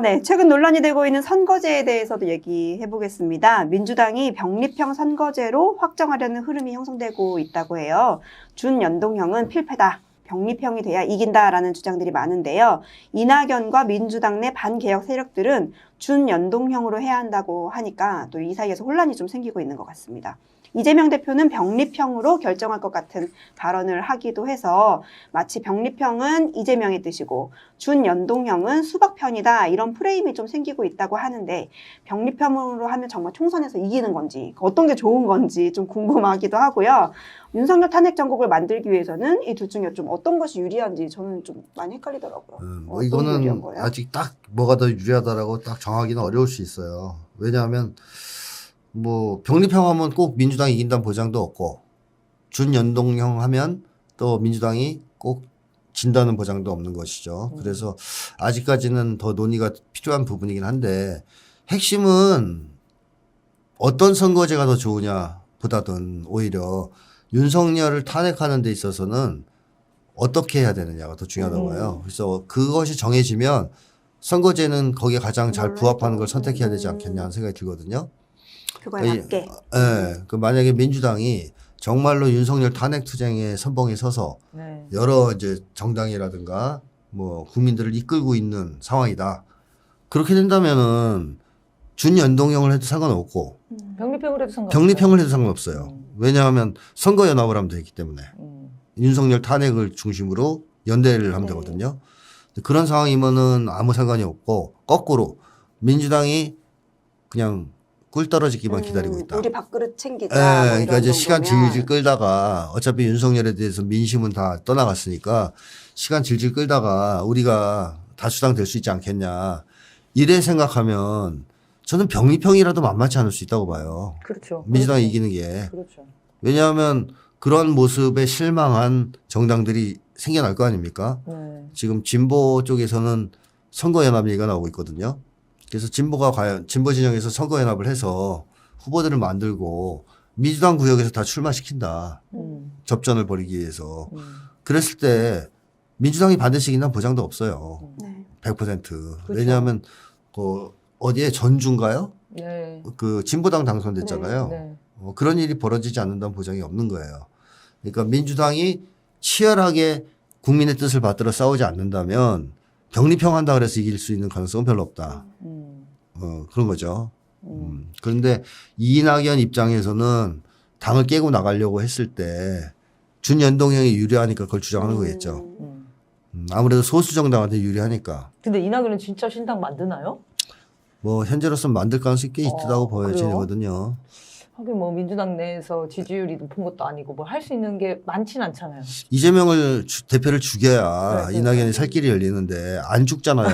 네. 네. 최근 논란이 되고 있는 선거제에 대해서도 얘기해 보겠습니다. 민주당이 병립형 선거제로 확정하려는 흐름이 형성되고 있다고 해요. 준연동형은 필패다. 병립형이 돼야 이긴다라는 주장들이 많은데요. 이낙연과 민주당 내 반개혁 세력들은 준연동형으로 해야 한다고 하니까 또 이 사이에서 혼란이 좀 생기고 있는 것 같습니다. 이재명 대표는 병립형으로 결정할 것 같은 발언을 하기도 해서 마치 병립형은 이재명의 뜻이고 준연동형은 수박편이다 이런 프레임이 좀 생기고 있다고 하는데 병립형으로 하면 정말 총선에서 이기는 건지 어떤 게 좋은 건지 좀 궁금하기도 하고요. 윤석열 탄핵 정국을 만들기 위해서는 이 둘 중에 좀 어떤 것이 유리한지 저는 좀 많이 헷갈리더라고요. 뭐 어떤 게 유리한 이거는 거예요? 아직 딱 뭐가 더 유리하다라고 딱 정하기는 어려울 수 있어요. 왜냐하면 뭐 병립형 하면 꼭 민주당이 이긴다는 보장도 없고 준연동형 하면 또 민주당이 꼭 진다는 보장도 없는 것이죠. 그래서 아직까지는 더 논의가 필요한 부분이긴 한데 핵심은 어떤 선거제가 더 좋으냐 보다는 오히려 윤석열을 탄핵하는 데 있어서는 어떻게 해야 되느냐가 더 중요하다고 봐요. 그래서 그것이 정해지면 선거제는 거기에 가장 잘 부합하는 걸 선택해야 되지 않겠냐 하는 생각이 들거든요. 그거에 맞게. 예, 그 만약에 민주당이 정말로 윤석열 탄핵 투쟁의 선봉에 서서 네. 여러 이제 정당이라든가 뭐 국민들을 이끌고 있는 상황이다. 그렇게 된다면은 준연동형을 해도 상관없고 병립형으로 해도 상관없어요. 병립형을 해도 상관없어요. 왜냐하면 선거연합을 하면 되기 때문에 윤석열 탄핵을 중심으로 연대를 하면 네. 되거든요. 그런 상황이면은 아무 상관이 없고 거꾸로 민주당이 그냥 꿀 떨어지기만 기다리고 있다. 우리 밥그릇 챙기자. 예, 뭐 그러니까 이런 이제 시간 정도면. 질질 끌다가 어차피 윤석열에 대해서 민심은 다 떠나갔으니까 시간 질질 끌다가 우리가 다수당 될 수 있지 않겠냐. 이래 생각하면 저는 병립형이라도 만만치 않을 수 있다고 봐요. 그렇죠. 민주당이 그렇죠. 이기는 게. 그렇죠. 왜냐하면 그런 모습에 실망한 정당들이 생겨날 거 아닙니까? 네. 지금 진보 쪽에서는 선거연합 얘기가 나오고 있거든요. 그래서 진보가 과연 진보 진영에서 선거연합을 해서 후보들을 만들고 민주당 구역에서 다 출마시킨다. 접전을 벌이기 위해서. 그랬을 때 민주당이 반드시 이긴다는 보장도 없어요. 네. 100%. 그렇죠. 왜냐하면 그 어디에 전주인가요? 네. 그 진보당 당선됐잖아요. 네. 그런 일이 벌어지지 않는다는 보장이 없는 거예요. 그러니까 민주당이 치열하게 국민의 뜻을 받들어 싸우지 않는다면 병립형 한다 그래서 이길 수 있는 가능성은 별로 없다. 그런 거죠. 그런데 이낙연 입장에서는 당을 깨고 나가려고 했을 때 준연동형이 유리하니까 그걸 주장하는 거겠죠. 아무래도 소수 정당한테 유리하니까. 근데 이낙연은 진짜 신당 만드나요? 뭐 현재로서는 만들 가능성이 꽤 있다고 보여지거든요. 하긴 뭐 민주당 내에서 지지율이 높은 것도 아니고 뭐 할 수 있는 게 많진 않잖아요. 이재명을 대표를 죽여야 네, 이낙연이 살 길이 열리는데 안 죽잖아요.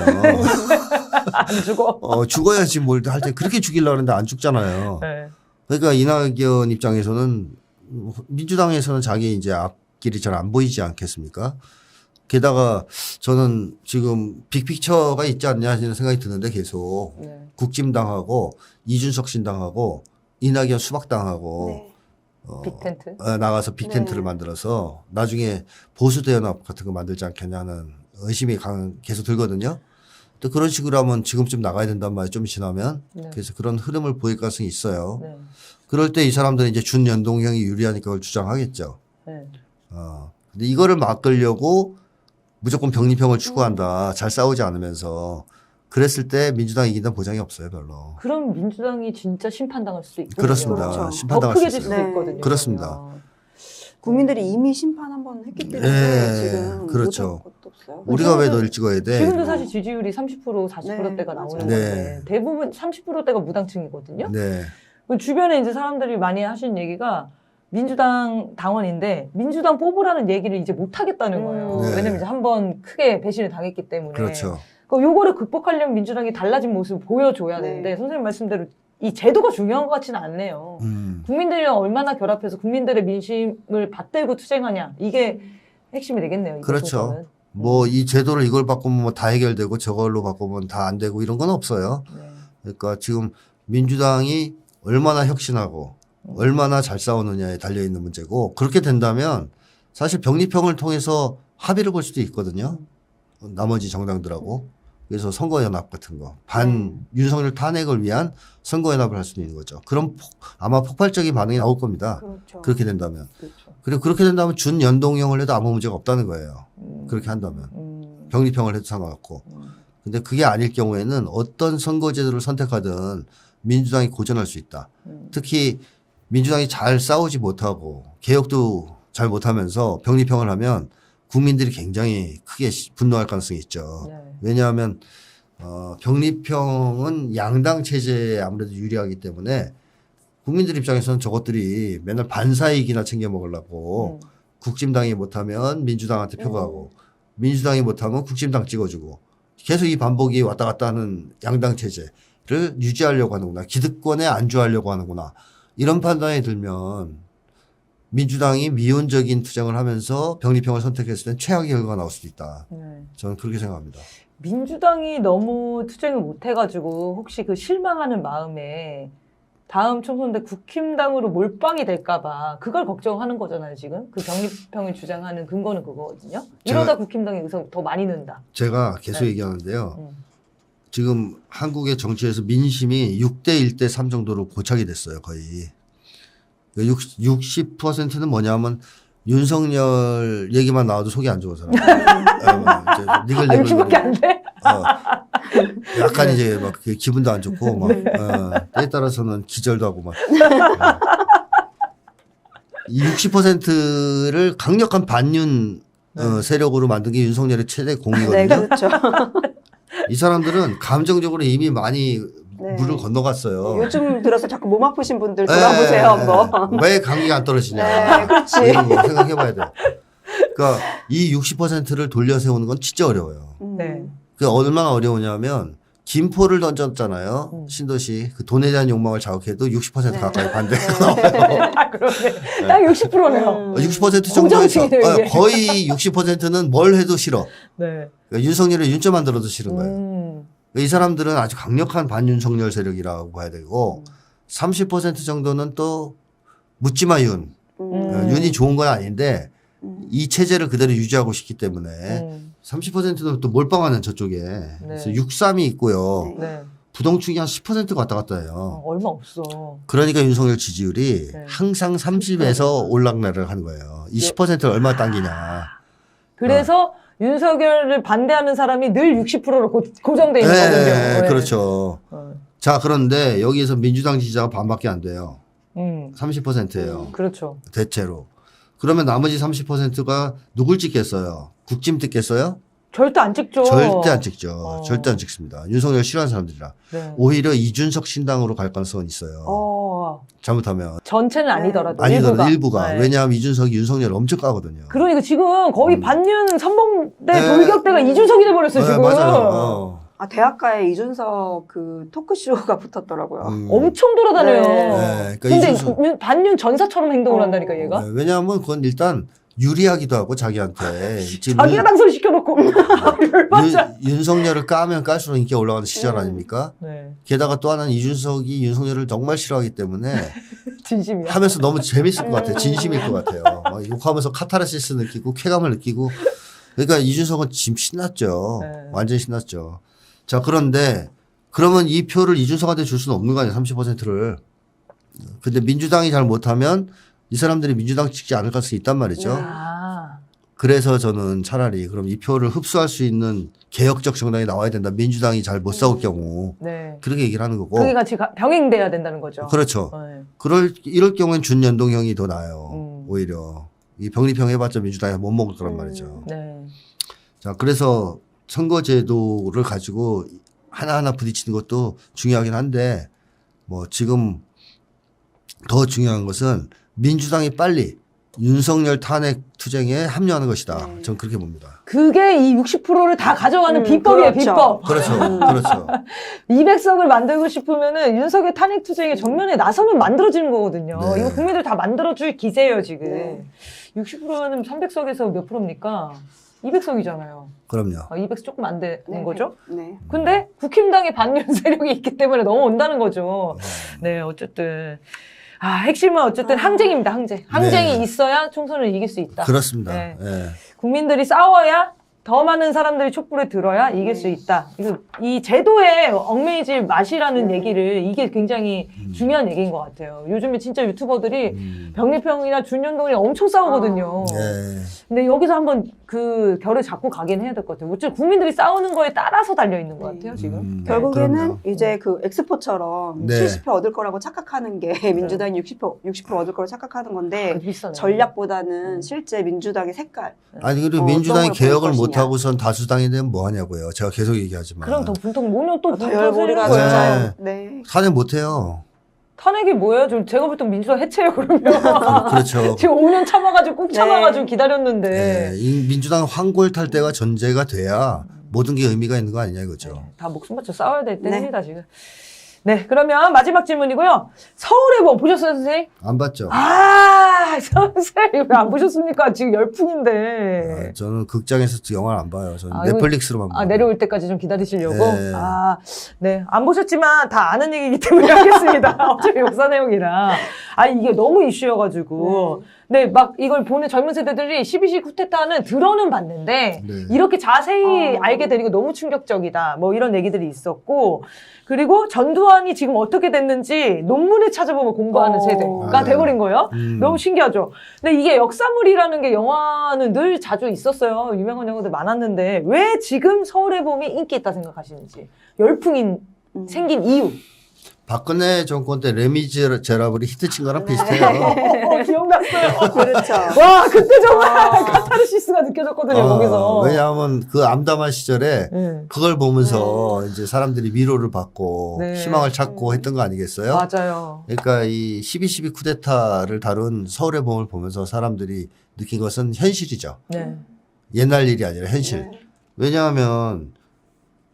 안 죽어. 죽어야지 뭘 할 때 그렇게 죽이려고 하는데 안 죽잖아요. 네. 그러니까 이낙연 입장에서는 민주당에서는 자기 이제 앞길이 잘 안 보이지 않겠습니까? 게다가 저는 지금 빅픽처가 있지 않냐 하는 생각이 드는데 계속 네. 국짐당하고 이준석 신당하고 이낙연 수박당하고 네. 빅텐트. 나가서 빅텐트를 네. 만들어서 나중에 보수대연합 같은 거 만들지 않겠냐는 의심이 계속 들거든요. 또 그런 식으로 하면 지금쯤 나가야 된단 말이에요. 좀 지나면. 네. 그래서 그런 흐름을 보일 가능성이 있어요. 네. 그럴 때 이 사람들은 이제 준연동형이 유리하니까 그걸 주장하겠죠. 네. 근데 이거를 막으려고 무조건 병립형을 추구한다. 잘 싸우지 않으면서. 그랬을 때 민주당이 이긴다는 보장이 없어요, 별로. 그럼 민주당이 진짜 심판당할 수도 있고. 그렇습니다. 그렇죠. 심판당할 더 수 크게 질 수도 있어요. 네. 있거든요. 그렇습니다. 그러면. 국민들이 이미 심판 한 번 했기 때문에 네, 지금 그렇죠. 못할 것도 없어요. 우리가 왜 널 찍어야 돼? 지금도 사실 지지율이 30% 40%대가 네, 나오는 맞아요. 건데 대부분 30%대가 무당층이거든요. 네. 주변에 이제 사람들이 많이 하시는 얘기가 민주당 당원인데 민주당 뽑으라는 얘기를 이제 못 하겠다는 거예요. 네. 왜냐면 이제 한번 크게 배신을 당했기 때문에. 그렇죠. 요거를 극복하려면 민주당이 달라진 모습을 보여줘야 네. 되는데 선생님 말씀대로 이 제도가 중요한 것 같지는 않네요. 국민들이랑 얼마나 결합해서 국민들의 민심을 받들고 투쟁하냐 이게 핵심이 되겠네요. 이번 그렇죠. 총선은. 뭐 이 제도를 이걸 바꾸면 뭐 다 해결되고 저걸로 바꾸면 다 안 되고 이런 건 없어요. 네. 그러니까 지금 민주당이 얼마나 혁신하고 얼마나 잘 싸우느냐에 달려있는 문제고 그렇게 된다면 사실 병립형을 통해서 합의를 볼 수도 있거든요. 나머지 정당들하고. 그래서 선거연합 같은 거. 윤석열 탄핵을 위한 선거연합을 할 수도 있는 거죠. 그럼 아마 폭발적인 반응이 나올 겁니다. 그렇죠. 그렇게 된다면. 그렇죠. 그리고 그렇게 된다면 준연동형을 해도 아무 문제가 없다는 거예요. 그렇게 한다면. 병립형을 해도 상관없고. 근데 그게 아닐 경우에는 어떤 선거제도를 선택하든 민주당이 고전할 수 있다. 특히 민주당이 잘 싸우지 못하고 개혁도 잘 못하면서 병립형을 하면 국민들이 굉장히 크게 분노할 가능성이 있죠. 네. 왜냐하면 병립형은 양당 체제에 아무래도 유리하기 때문에 국민들 입장에서는 저것들이 맨날 반사이익이나 챙겨 먹으려고 국진당이 못하면 민주당한테 표가하고 민주당이 못하면 국진당 찍어주고 계속 이 반복이 왔다 갔다 하는 양당 체제를 유지하려고 하는구나. 기득권에 안주하려고 하는구나. 이런 판단이 들면 민주당이 미온적인 투쟁을 하면서 병립형을 선택했을 땐 최악의 결과가 나올 수도 있다. 네. 저는 그렇게 생각합니다. 민주당이 너무 투쟁을 못해가지고 혹시 그 실망하는 마음에 다음 총선 때 국힘당으로 몰빵이 될까봐 그걸 걱정하는 거잖아요, 지금. 그 병립형을 주장하는 근거는 그거거든요. 이러다 국힘당의 의석 더 많이 는다. 제가 계속 얘기하는데요. 지금 한국의 정치에서 민심이 6대 1대 3 정도로 고착이 됐어요, 거의. 60%는 뭐냐면 윤석열 얘기만 나와도 속이 안 좋아서. 니글니글. 60밖에 안 돼? 약간 이제 막 기분도 안 좋고 막 때에 따라서는 기절도 하고 막. 이 60%를 강력한 반윤 세력으로 만든 게 윤석열의 최대 공이거든요. 네, 그렇죠. 이 사람들은 감정적으로 이미 많이 네. 물을 건너갔어요. 요즘 들어서 자꾸 몸 아프신 분들 돌아보세요, 한번. 왜 감기가 안 떨어지냐. 네, 그렇지. 이런 거 생각해봐야 돼. 그러니까 이 60%를 돌려 세우는 건 진짜 어려워요. 네. 그 얼마나 어려우냐면 김포를 던졌잖아요. 신도시 그 돈에 대한 욕망을 자극해도 60% 네. 가까이 반대가 나와요. 그러네. 딱 60%네요. 60% 정도에서 공정치기네요, 이게. 거의 60%는 뭘 해도 싫어. 네. 그러니까 윤석열을 윤점 만들어도 싫은 거예요. 이 사람들은 아주 강력한 반윤석열 세력이라고 봐야 되고 30% 정도는 또 묻지마 윤. 윤이 좋은 건 아닌데 이 체제를 그대로 유지하고 싶기 때문에 30%는 또 몰빵하는 저쪽에. 그래서 63이 있고요. 네. 부동층이 한 10% 왔다 갔다 해요. 얼마 없어. 그러니까 윤석열 지지율이 네. 항상 30에서 올락내락을 하는 거예요. 이 10%를 얼마 당기냐. 그래서 윤석열을 반대하는 사람이 늘 60%로 고정돼 있는 거거든요. 네, 그렇죠. 자, 그런데 여기에서 민주당 지지자가 반밖에 안 돼요. 30%예요. 그렇죠. 대체로. 그러면 나머지 30%가 누굴 찍겠어요? 국짐 찍겠어요? 절대 안 찍죠. 절대 안 찍죠. 절대 안 찍습니다. 윤석열 싫어하는 사람들이라. 네. 오히려 이준석 신당으로 갈 가능성은 있어요. 잘못하면. 전체는 아니더라도 아니더라도 일부가. 네. 왜냐하면 이준석이 윤석열 엄청 까거든요. 그러니까 지금 거의 반윤 선봉대 네. 돌격대가 이준석이 돼버렸어요, 지금. 맞아요. 대학가에 이준석 그 토크쇼가 붙었더라고요. 엄청 돌아다녀요. 네, 그러니까 근데 이준석- 반윤 전사처럼 행동을 한다니까, 얘가. 네, 왜냐하면 그건 일단 유리하기도 하고 자기한테. 지금 자기가 당선시켜놓고. 열받아. 윤석열을 까면 깔수록 인기가 올라가는 시절 아닙니까? 네. 게다가 또 하나는 이준석이 윤석열을 정말 싫어하기 때문에 진심이야. 하면서 너무 재밌을 것 같아요. 진심일 것 같아요. 막 욕하면서 카타르시스 느끼고 쾌감을 느끼고. 그러니까 이준석은 지금 신났죠. 네. 완전히 신났죠. 자, 그런데 그러면 이 표를 이준석한테 줄 수는 없는 거 아니에요. 30%를. 근데 민주당이 잘 못하면 이 사람들이 민주당 찍지 않을 가능성이 있단 말이죠. 아. 그래서 저는 차라리 그럼 이 표를 흡수할 수 있는 개혁적 정당이 나와야 된다. 민주당이 잘 못 싸울 경우. 네. 그렇게 얘기를 하는 거고. 그게 같이 병행돼야 된다는 거죠. 그렇죠. 네. 이럴 경우엔 준연동형이 더 나아요. 오히려. 이 병립형 해봤자 민주당이 못 먹을 거란 말이죠. 네. 자, 그래서 선거제도를 가지고 하나하나 부딪히는 것도 중요하긴 한데 뭐 지금 더 중요한 것은 민주당이 빨리 윤석열 탄핵 투쟁에 합류하는 것이다. 저는 그렇게 봅니다. 그게 이 60%를 다 가져가는 비법이에요, 그렇죠. 비법. 그렇죠. 그렇죠. 200석을 만들고 싶으면은 윤석열 탄핵 투쟁의 정면에 나서면 만들어지는 거거든요. 네. 이거 국민들 다 만들어줄 기세예요, 지금. 네. 60%면 300석에서 몇 프로입니까? 200석이잖아요. 그럼요. 200석 조금 안 되는 네. 거죠? 네. 근데 국힘당의 반윤 세력이 있기 때문에 넘어온다는 거죠. 네, 어쨌든. 핵심은 어쨌든 항쟁입니다, 항쟁. 항쟁이 네. 있어야 총선을 이길 수 있다. 그렇습니다. 네. 예. 국민들이 싸워야 더 많은 사람들이 촛불에 들어야 이길 수 있다. 이 제도에 얽매이지 마시라는 얘기를 이게 굉장히 중요한 얘기인 것 같아요. 요즘에 진짜 유튜버들이 병리평이나 준연동이 엄청 싸우거든요. 예. 근데 여기서 한번 그 결을 잡고 가긴 해야 될 것 같아요. 어쨌든 국민들이 싸우는 거에 따라서 달려 있는 것 같아요, 지금. 결국에는 그럼요. 이제 그 엑스포처럼 네. 70표 얻을 거라고 착각하는 게 민주당이 60% 얻을 거라고 착각하는 건데 비싸네. 전략보다는 실제 민주당의 색깔. 아니 그리고 어떤 민주당이 걸 개혁을 볼 못 것이냐. 하고선 다수당이 되면 뭐 하냐고요. 제가 계속 얘기하지만. 그럼 더 분통 모면 또 더 열불이가 거예요. 진짜. 네. 탄핵 못 해요. 탄핵이 뭐예요? 제가 볼 땐 민주당 해체예요, 그러면. 그렇죠. 지금 5년 참아가지고 꾹 참아가지고 네. 기다렸는데. 예, 이 민주당 환골 탈 때가 전제가 돼야 모든 게 의미가 있는 거 아니냐 이거죠. 네, 다 목숨 바쳐 싸워야 될 네. 때입니다, 지금. 네, 그러면 마지막 질문이고요. 서울의 봄 보셨어요, 선생님? 안 봤죠? 선생님 왜 안 보셨습니까? 지금 열풍인데. 저는 극장에서 영화를 안 봐요. 저는 이거- 넷플릭스로만 봐요. 내려올 때까지 좀 기다리시려고? 네. 네. 안 보셨지만 다 아는 얘기이기 때문에 하겠습니다. 어차피 역사 내용이라. 이게 너무 이슈여가지고. 네, 막 이걸 보는 젊은 세대들이 12시 쿠데타는 들어는 봤는데, 네. 이렇게 자세히 알게 되니까 너무 충격적이다. 뭐 이런 얘기들이 있었고, 그리고 전두환이 지금 어떻게 됐는지 논문을 찾아보면 공부하는 세대가 아. 돼버린 거예요. 음. 너무 신기하죠. 근데 이게 역사물이라는 게 영화는 늘 자주 있었어요. 유명한 영화들 많았는데 왜 지금 서울의 봄이 인기 있다 생각하시는지 열풍이 생긴 이유. 박근혜 정권 때 레미제라블이 히트친 거랑 비슷해요. 기억났어요. 그렇죠. 와 그때 정말 카타르시스가 느껴졌거든요. 거기서. 왜냐하면 그 암담한 시절에 네. 그걸 보면서 이제 사람들이 위로를 받고 네. 희망을 찾고 했던 거 아니겠어요? 맞아요. 그러니까 이 12.12 쿠데타를 다룬 서울의 봄을 보면서 사람들이 느낀 것은 현실이죠. 네. 옛날 일이 아니라 현실. 왜냐하면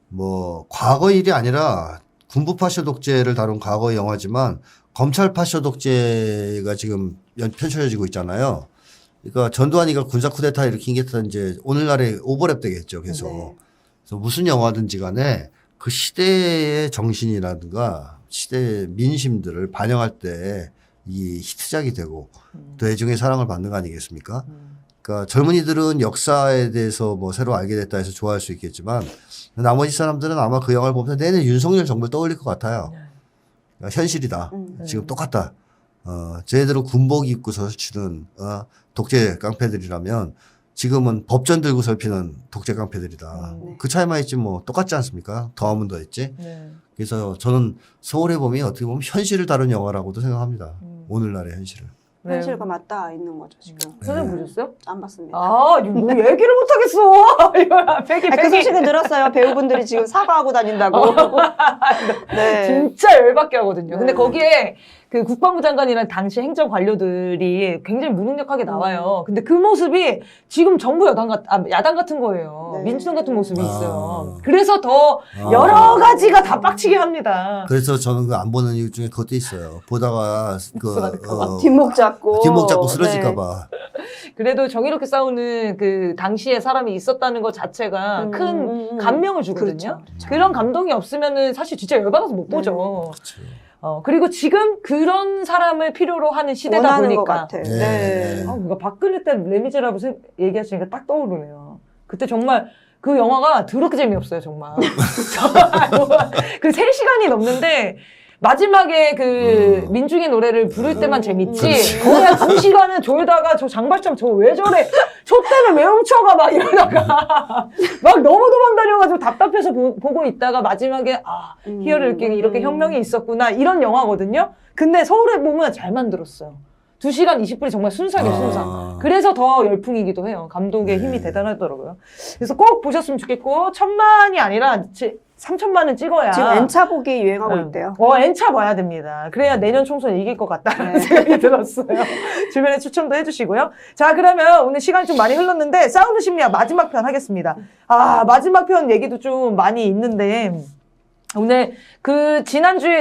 뭐 과거 일이 아니라 군부 파쇼 독재를 다룬 과거의 영화지만 검찰 파쇼 독재가 지금 펼쳐지고 있잖아요. 그러니까 전두환이가 군사 쿠데타 일으킨 게 이제 오늘날의 오버랩 되겠죠. 계속. 네. 그래서 무슨 영화든지 간에 그 시대의 정신이라든가 시대의 민심들을 반영할 때 이 히트작이 되고 대중의 사랑을 받는 거 아니겠습니까? 그러니까 젊은이들은 역사에 대해서 뭐 새로 알게 됐다 해서 좋아할 수 있겠지만 나머지 사람들은 아마 그 영화를 보면서 내내 윤석열 정부를 떠올릴 것 같아요. 그러니까 현실이다. 지금 똑같다. 쟤네들은 군복 입고서 치는 독재 깡패들이라면 지금은 법전 들고 설피는 독재 깡패들이다. 네. 그 차이만 있지 뭐 똑같지 않습니까? 더하면 더 있지. 네. 그래서 저는 서울의 봄이 어떻게 보면 현실을 다룬 영화라고도 생각합니다. 오늘날의 현실을. 네. 현실과 맞닿아 있는 거죠 지금. 선생님 보셨어요? 안 봤습니다. 뭐 얘기를 못하겠어. 그 소식은 들었어요. 배우분들이 지금 사과하고 다닌다고. 네. 진짜 열받게 하거든요. 근데 네. 거기에 그 국방부 장관이랑 당시 행정 관료들이 굉장히 무능력하게 나와요. 근데 그 모습이 지금 정부 야당 같은 거예요. 네. 민주당 같은 모습이 있어요. 아. 그래서 더 아. 여러 가지가 다 빡치게 합니다. 그래서 저는 그 안 보는 이유 중에 그것도 있어요. 보다가 뒷목 잡고. 뒷목 잡고 쓰러질까 네. 봐. 그래도 정의롭게 싸우는 그 당시에 사람이 있었다는 것 자체가 큰 감명을 주거든요. 그렇죠. 그런 감동이 없으면은 사실 진짜 열받아서 못 보죠. 그렇죠. 그리고 지금 그런 사람을 필요로 하는 시대다 원하는 것 보니까. 같아. 네. 네. 뭔가 박근혜 때 레미제라블 얘기하시니까 딱 떠오르네요. 그때 정말 그 영화가 더럽게 재미없어요, 정말. 그 3시간이 넘는데 마지막에 그 민중의 노래를 부를 때만 재밌지. 그렇지. 거의 한 2시간은 졸다가 저 장발점 저거 왜 저래? 저 때는 왜 훔쳐가? 막 이러다가 막 너무 도망다녀가지고 답답해서 보고 있다가 마지막에 희열을 느끼고 이렇게 혁명이 있었구나. 이런 영화거든요. 근데 서울의 봄은 잘 만들었어요. 2시간 20분이 정말 순삭이에요, 순삭. 그래서 더 열풍이기도 해요. 감독의 힘이 대단하더라고요. 그래서 꼭 보셨으면 좋겠고, 1000만이 아니라 3천만은 찍어야. 지금 N차 보기 유행하고 있대요. N차 봐야 됩니다. 그래야 내년 총선 이길 것 같다는 네. 생각이 들었어요. 주변에 추천도 해주시고요. 자, 그러면 오늘 시간이 좀 많이 흘렀는데, 사운드 심리학 마지막 편 하겠습니다. 마지막 편 얘기도 좀 많이 있는데, 오늘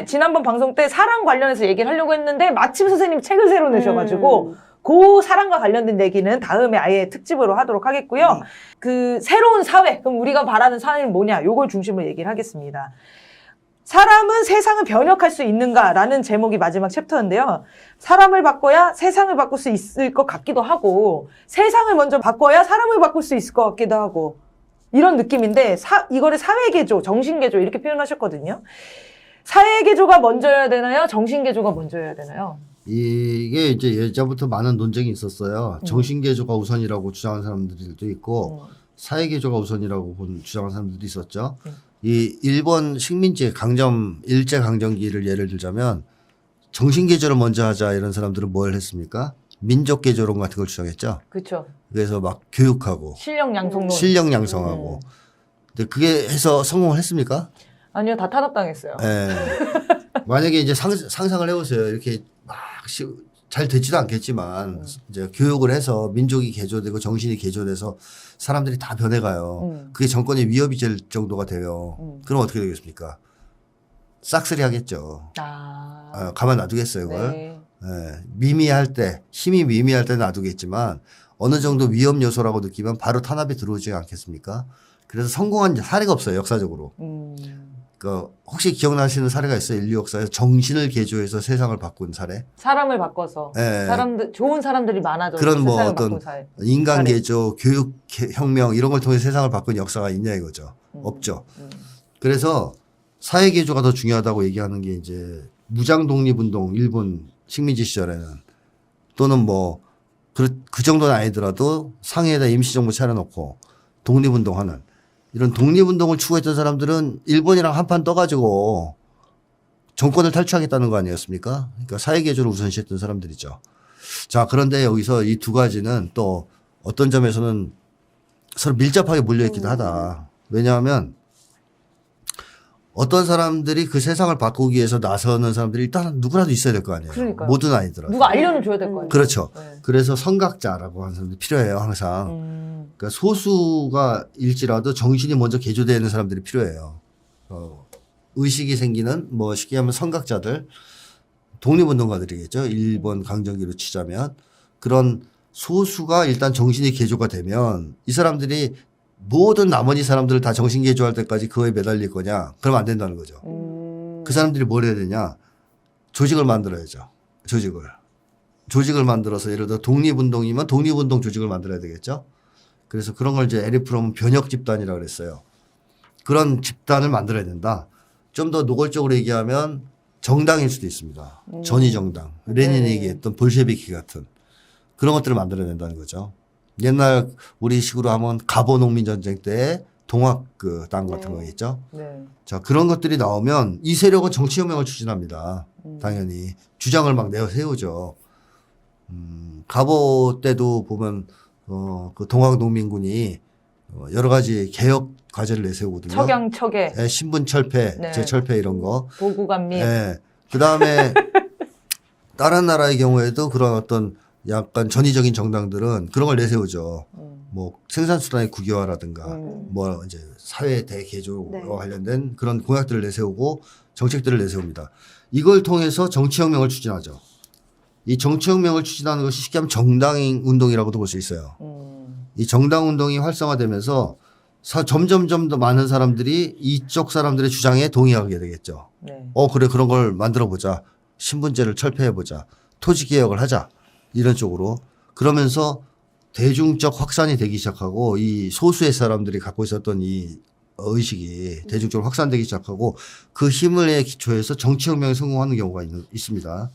지난번 방송 때 사랑 관련해서 얘기를 하려고 했는데 마침 선생님 책을 새로 내셔가지고 그 사랑과 관련된 얘기는 다음에 아예 특집으로 하도록 하겠고요. 네. 그 새로운 사회, 그럼 우리가 바라는 사회는 뭐냐? 요걸 중심으로 얘기를 하겠습니다. 사람은 세상을 변혁할 수 있는가라는 제목이 마지막 챕터인데요. 사람을 바꿔야 세상을 바꿀 수 있을 것 같기도 하고, 세상을 먼저 바꿔야 사람을 바꿀 수 있을 것 같기도 하고, 이런 느낌인데, 이거를 사회개조, 정신개조 이렇게 표현하셨거든요. 사회개조가 먼저여야 되나요? 정신개조가 먼저여야 되나요? 이게 이제 예전부터 많은 논쟁이 있었어요. 정신개조가 우선이라고 주장하는 사람들도 있고, 사회개조가 우선이라고 주장하는 사람들도 있었죠. 이 일본 식민지 일제강점기를 예를 들자면 정신개조를 먼저 하자 이런 사람들은 뭘 했습니까? 민족개조론 같은 걸 주장했죠. 그렇죠. 그래서 막 교육하고 실력 양성론. 실력 양성하고. 근데 그게 해서 성공을 했습니까? 아니요, 다 탄압당했어요. 예. 만약에 이제 상상을 해보세요. 이렇게 막 잘 되지도 않겠지만 이제 교육을 해서 민족이 개조되고 정신이 개조돼서 사람들이 다 변해가요. 그게 정권의 위협이 될 정도가 돼요. 그럼 어떻게 되겠습니까? 싹쓸이 하겠죠. 가만 놔두겠어요, 이걸. 네. 예, 미미할 때, 힘이 미미할 때 놔두겠지만 어느 정도 위험 요소라고 느끼면 바로 탄압이 들어오지 않겠습니까? 그래서 성공한 사례가 없어요, 역사적으로. 그 혹시 기억나시는 사례가 있어요? 인류 역사에서 정신을 개조해서 세상을 바꾼 사례? 사람을 바꿔서 예. 좋은 사람들이 많아져서 그런 뭐 세상을 어떤 바꾼 사회. 인간 사례. 개조, 교육 혁명 이런 걸 통해 세상을 바꾼 역사가 있냐 이거죠. 없죠. 그래서 사회 개조가 더 중요하다고 얘기하는 게 이제 무장 독립운동 일본 식민지 시절에는 또는 뭐 그 정도는 아니더라도 상해에다 임시정부 차려놓고 독립운동하는 이런 독립운동을 추구했던 사람들은 일본이랑 한판 떠가지고 정권을 탈취하겠다는 거 아니었습니까? 그러니까 사회개조를 우선시했던 사람들이죠. 자, 그런데 여기서 이 두 가지는 또 어떤 점에서는 서로 밀접하게 물려있기도 하다. 왜냐하면 어떤 사람들이 그 세상을 바꾸기 위해서 나서는 사람들이 일단 누구라도 있어야 될 거 아니에요. 그러니까요. 모두는 아니더라도. 누가 알려는 줘야 될 거 아니에요. 그렇죠. 네. 그래서 선각자라고 하는 사람들이 필요해요, 항상. 그러니까 소수가 일지라도 정신이 먼저 개조되는 사람들이 필요해요. 의식이 생기는 뭐 쉽게 하면 선각자들, 독립운동가들이겠죠. 일본 강점기로 치자면 그런 소수가 일단 정신이 개조가 되면 이 사람들이 모든 나머지 사람들을 다 정신 개조할 때까지 그거에 매달릴 거냐? 그러면 안 된다는 거죠. 그 사람들이 뭘 해야 되냐? 조직을 만들어야죠. 조직을 만들어서 예를 들어 독립운동이면 독립운동 조직을 만들어야 되겠죠. 그래서 그런 걸 이제 에릭 프롬은 변혁 집단이라고 그랬어요. 그런 집단을 만들어야 된다. 좀 더 노골적으로 얘기하면 정당일 수도 있습니다. 전위정당. 레닌이 얘기했던 볼셰비키 같은 그런 것들을 만들어야 된다는 거죠. 옛날 우리 식으로 하면 갑오 농민전쟁 때 동학 그 당 같은 거 있죠. 네. 자, 그런 것들이 나오면 이 세력은 정치혁명을 추진합니다. 당연히. 주장을 막 내세우죠. 갑오 때도 보면, 그 동학농민군이 여러 가지 개혁 과제를 내세우거든요. 척양, 척에. 예, 신분 철폐, 네. 재철폐 이런 거. 보구간미. 예. 그 다음에 다른 나라의 경우에도 그런 어떤 약간 전위적인 정당들은 그런 걸 내세우죠. 뭐 생산수단의 국유화라든가 뭐 이제 사회 대개조와 네. 관련된 그런 공약들을 내세우고 정책들을 내세웁니다. 이걸 통해서 정치혁명을 추진하죠. 이 정치혁명을 추진하는 것이 쉽게 하면 정당운동이라고도 볼 수 있어요. 이 정당운동이 활성화되면서 점점점 더 많은 사람들이 이쪽 사람들의 주장에 동의하게 되겠죠. 네. 그래, 그런 걸 만들어 보자. 신분제를 철폐해 보자. 토지 개혁을 하자. 이런 쪽으로. 그러면서 대중적 확산이 되기 시작하고 이 소수의 사람들이 갖고 있었던 이 의식이 대중적으로 확산되기 시작하고 그 힘을 기초해서 정치혁명에 성공하는 경우가 있습니다.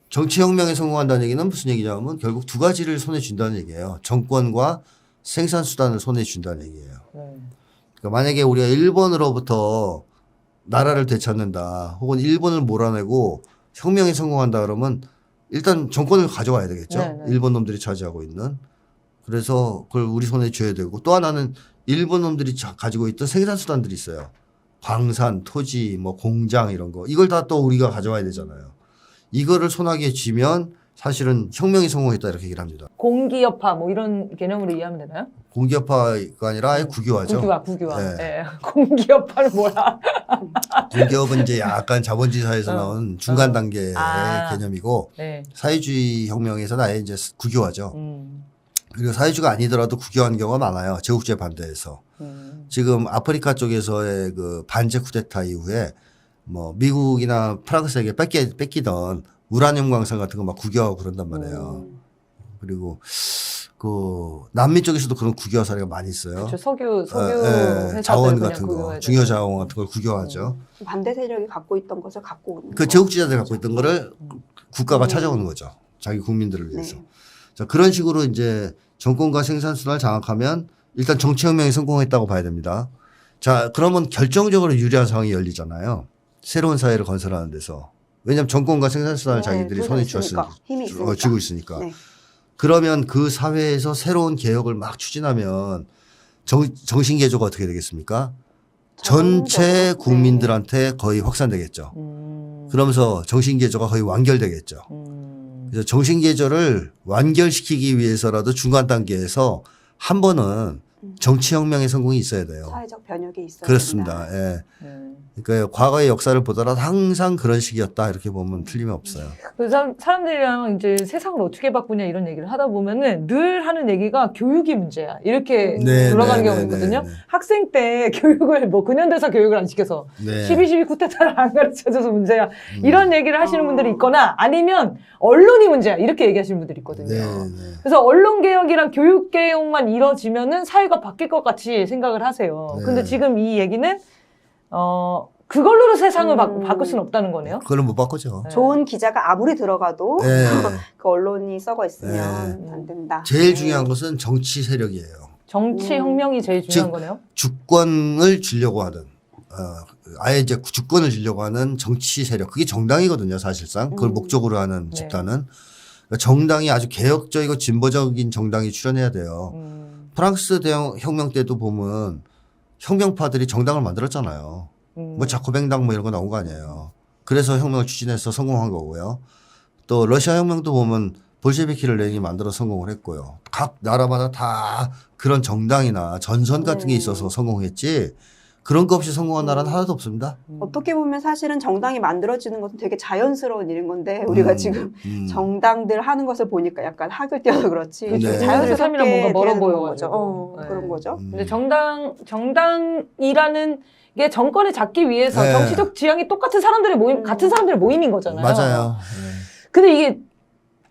정치혁명에 성공한다는 얘기는 무슨 얘기냐면 결국 두 가지를 손에 쥔다는 얘기예요. 정권과 생산수단을 손에 쥔다는 얘기예요. 그러니까 만약에 우리가 일본으로부터 나라를 되찾는다 혹은 일본을 몰아내고 혁명에 성공한다 그러면 일단 정권을 가져와야 되겠죠. 네네. 일본 놈들이 차지하고 있는. 그래서 그걸 우리 손에 쥐어야 되고 또 하나는 일본 놈들이 가지고 있던 생산수단들이 있어요. 광산, 토지, 뭐 공장 이런 거. 이걸 다 또 우리가 가져와야 되잖아요. 이거를 손아귀에 쥐면 사실은 혁명이 성공했다 이렇게 얘기를 합니다. 공기여파 뭐 이런 개념으로 이해하면 되나요? 공기업화가 아니라 아예 국유화죠. 국유화. 네. 예. 공기여파는 뭐야? 공기업은 이제 약간 자본주의 사회에서 나온 중간 단계의 아. 개념이고 네. 사회주의 혁명에서는 아예 이제 국유화죠. 그리고 사회주의가 아니더라도 국유화하는 경우가 많아요. 제국주의 반대해서. 지금 아프리카 쪽에서의 그 반제 쿠데타 이후에 뭐 미국이나 프랑스에게 뺏기던 우라늄 광산 같은 거 막 국유화하고 그런단 말이에요. 그리고 그 남미 쪽에서도 그런 국유화 사례가 많이 있어요. 그렇죠. 석유 회사들 자원 그냥 같은 거, 국유화해야 중요 되고. 자원 같은 걸 국유화하죠. 반대 세력이 갖고 있던 것을 갖고 오는 그 거. 제국주의자들이 갖고 있던 거를 국가가 찾아오는 거죠. 자기 국민들을 위해서. 자, 그런 식으로 이제 정권과 생산 수단을 장악하면 일단 정치혁명이 성공했다고 봐야 됩니다. 자, 그러면 결정적으로 유리한 상황이 열리잖아요. 새로운 사회를 건설하는 데서. 왜냐하면 정권과 생산 수단을 자기들이 둘 손에 다 있으니까. 힘이 있으니까. 쥐고 있으니까. 네. 그러면 그 사회에서 새로운 개혁을 막 추진하면 정신개조가 어떻게 되겠습니까? 전체 자동적으로. 국민들한테 거의 확산되겠죠. 그러면서 정신개조가 거의 완결되겠죠. 그래서 정신개조를 완결시키기 위해서라도 중간 단계에서 한 번은 정치혁명의 성공이 있어야 돼요. 사회적 변혁이 있어야 그렇습니다. 된다. 예. 그러니까 과거의 역사를 보더라도 항상 그런 식이었다 이렇게 보면 틀림이 없어요. 그래서 사람들이랑 이제 세상을 어떻게 바꾸냐 이런 얘기를 하다 보면은 늘 하는 얘기가 교육이 문제야. 이렇게 네, 돌아가는 네, 경우가 네, 있거든요. 네, 네. 학생 때 교육을 뭐 근현대사 교육을 안 시켜서 네. 12.12 쿠데타를 안 가르쳐줘서 문제야. 이런 얘기를 하시는 분들이 있거나 아니면 언론이 문제야. 이렇게 얘기하시는 분들이 있거든요. 네, 네. 그래서 언론개혁이랑 교육개혁만 이뤄지면은 사회가 바뀔 것 같이 생각을 하세요. 네. 근데 지금 이 얘기는, 그걸로도 세상을 바꿀 수는 없다는 거네요. 그걸로 못 바꾸죠. 네. 좋은 기자가 아무리 들어가도 네. 그 언론이 썩어 있으면 안 된다. 제일 네. 중요한 것은 정치 세력이에요. 정치혁명이 제일 중요한 즉, 거네요. 주권을 주려고 하는, 아예 이제 주권을 주려고 하는 정치 세력. 그게 정당이거든요, 사실상. 그걸 목적으로 하는 네. 집단은. 그러니까 정당이 아주 개혁적이고 진보적인 정당이 출현해야 돼요. 프랑스 대혁 혁명 때도 보면 혁명파들이 정당을 만들었잖아요. 뭐 자코뱅당 뭐 이런 거 나온 거 아니에요. 그래서 혁명을 추진해서 성공한 거고요. 또 러시아 혁명도 보면 볼셰비키를 레닌이 만들어 성공을 했고요. 각 나라마다 다 그런 정당이나 전선 같은 게 있어서 성공했지 그런 거 없이 성공한 나라는 하나도 없습니다. 어떻게 보면 사실은 정당이 만들어지는 것은 되게 자연스러운 일인 건데 우리가 지금 정당들 하는 것을 보니까 약간 학을 띄어서 그렇지 네. 좀 사람이랑 자연스럽게 뭔가 멀어 되는 보여가지고. 거죠. 네. 그런 거죠. 근데 정당이라는 게 정권을 잡기 위해서 네. 정치적 지향이 똑같은 사람들의 모임, 같은 사람들의 모임인 거잖아요. 맞아요. 근데 이게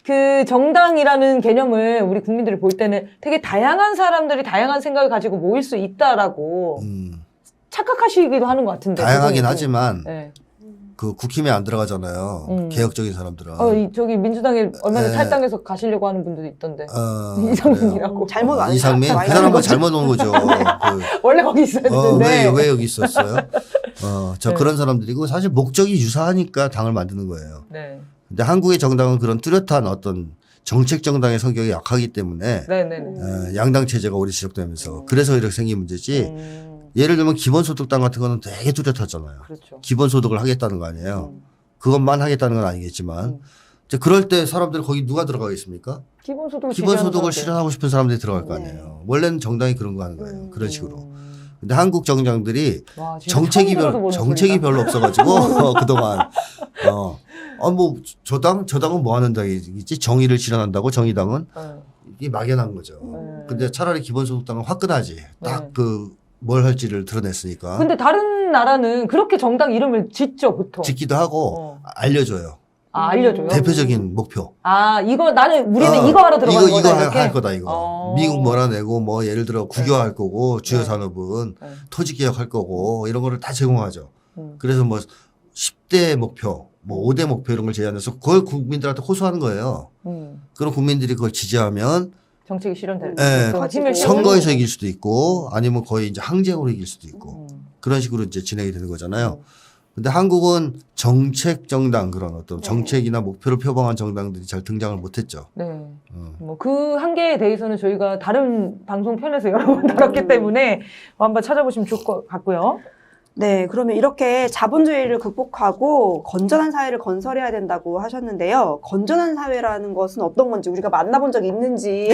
그 정당이라는 개념을 우리 국민들이 볼 때는 되게 다양한 사람들이 다양한 생각을 가지고 모일 수 있다라고 착각하시기도 하는 것 같은데. 다양하긴 그거는. 하지만 네. 그 국힘에 안 들어가잖아요. 개혁적인 사람들은. 저기 민주당에 얼마 전에 네. 탈당해서 가시려고 하는 분들도 있던데. 그래요. 이상민이라고. 잘못 안 이상민? 사- 그 사람은 잘못 온 거죠. 원래 거기 있어야 되는데. 왜 여기 있었어요? 네. 그런 사람들이고 사실 목적이 유사하니까 당을 만드는 거예요. 네. 근데 한국의 정당은 그런 뚜렷한 어떤 정책 정당의 성격이 약하기 때문에 네네네. 양당 체제가 오래 지속되면서 그래서 이렇게 생긴 문제지. 예를 들면 기본소득당 같은 거는 되게 뚜렷하잖아요. 그렇죠. 기본소득을 하겠다는 거 아니에요. 그것만 하겠다는 건 아니겠지만 이제 그럴 때 사람들 거기 누가 들어가겠습니까? 기본소득을 실현하고 싶은 사람들이 들어갈 거 아니에요. 원래는 정당이 그런 거 하는 거예요. 그런 식으로. 근데 한국 정당들이 와, 진짜 처음 들어보는 정책이 소리다. 별로 없어가지고 그동안 뭐 저 당은 뭐 하는 당이지? 정의를 실현한다고 정의당은 이게 막연한 거죠. 근데 차라리 기본소득당은 화끈하지. 딱 뭘 할지를 드러냈으니까. 근데 다른 나라는 그렇게 정당 이름을 짓죠, 보통. 짓기도 하고 알려줘요. 아, 알려줘요? 대표적인 목표. 아, 우리는 이거 하러 들어가는 이거 거다, 이렇게? 할 거다 이거. 미국 몰아내고 뭐 예를 들어 국유화할 거고 주요 산업은 토지 개혁할 거고 이런 거를 다 제공하죠. 그래서 뭐 10대 목표, 뭐 5대 목표 이런 걸 제안해서 그걸 국민들한테 호소하는 거예요. 그럼 국민들이 그걸 지지하면 정책이 실현될 네, 힘을 선거에서 이길 수도 있고 아니면 거의 이제 항쟁으로 이길 수도 있고 그런 식으로 이제 진행이 되는 거잖아요. 근데 한국은 정책 정당 그런 어떤 정책이나 목표를 표방한 정당들이 잘 등장을 못했죠. 네. 뭐 그 한계에 대해서는 저희가 다른 방송 편에서 여러 번 다뤘기 때문에 한번 찾아보시면 좋을 것 같고요. 네, 그러면 이렇게 자본주의를 극복하고 건전한 사회를 건설해야 된다고 하셨는데요. 건전한 사회라는 것은 어떤 건지 우리가 만나본 적이 있는지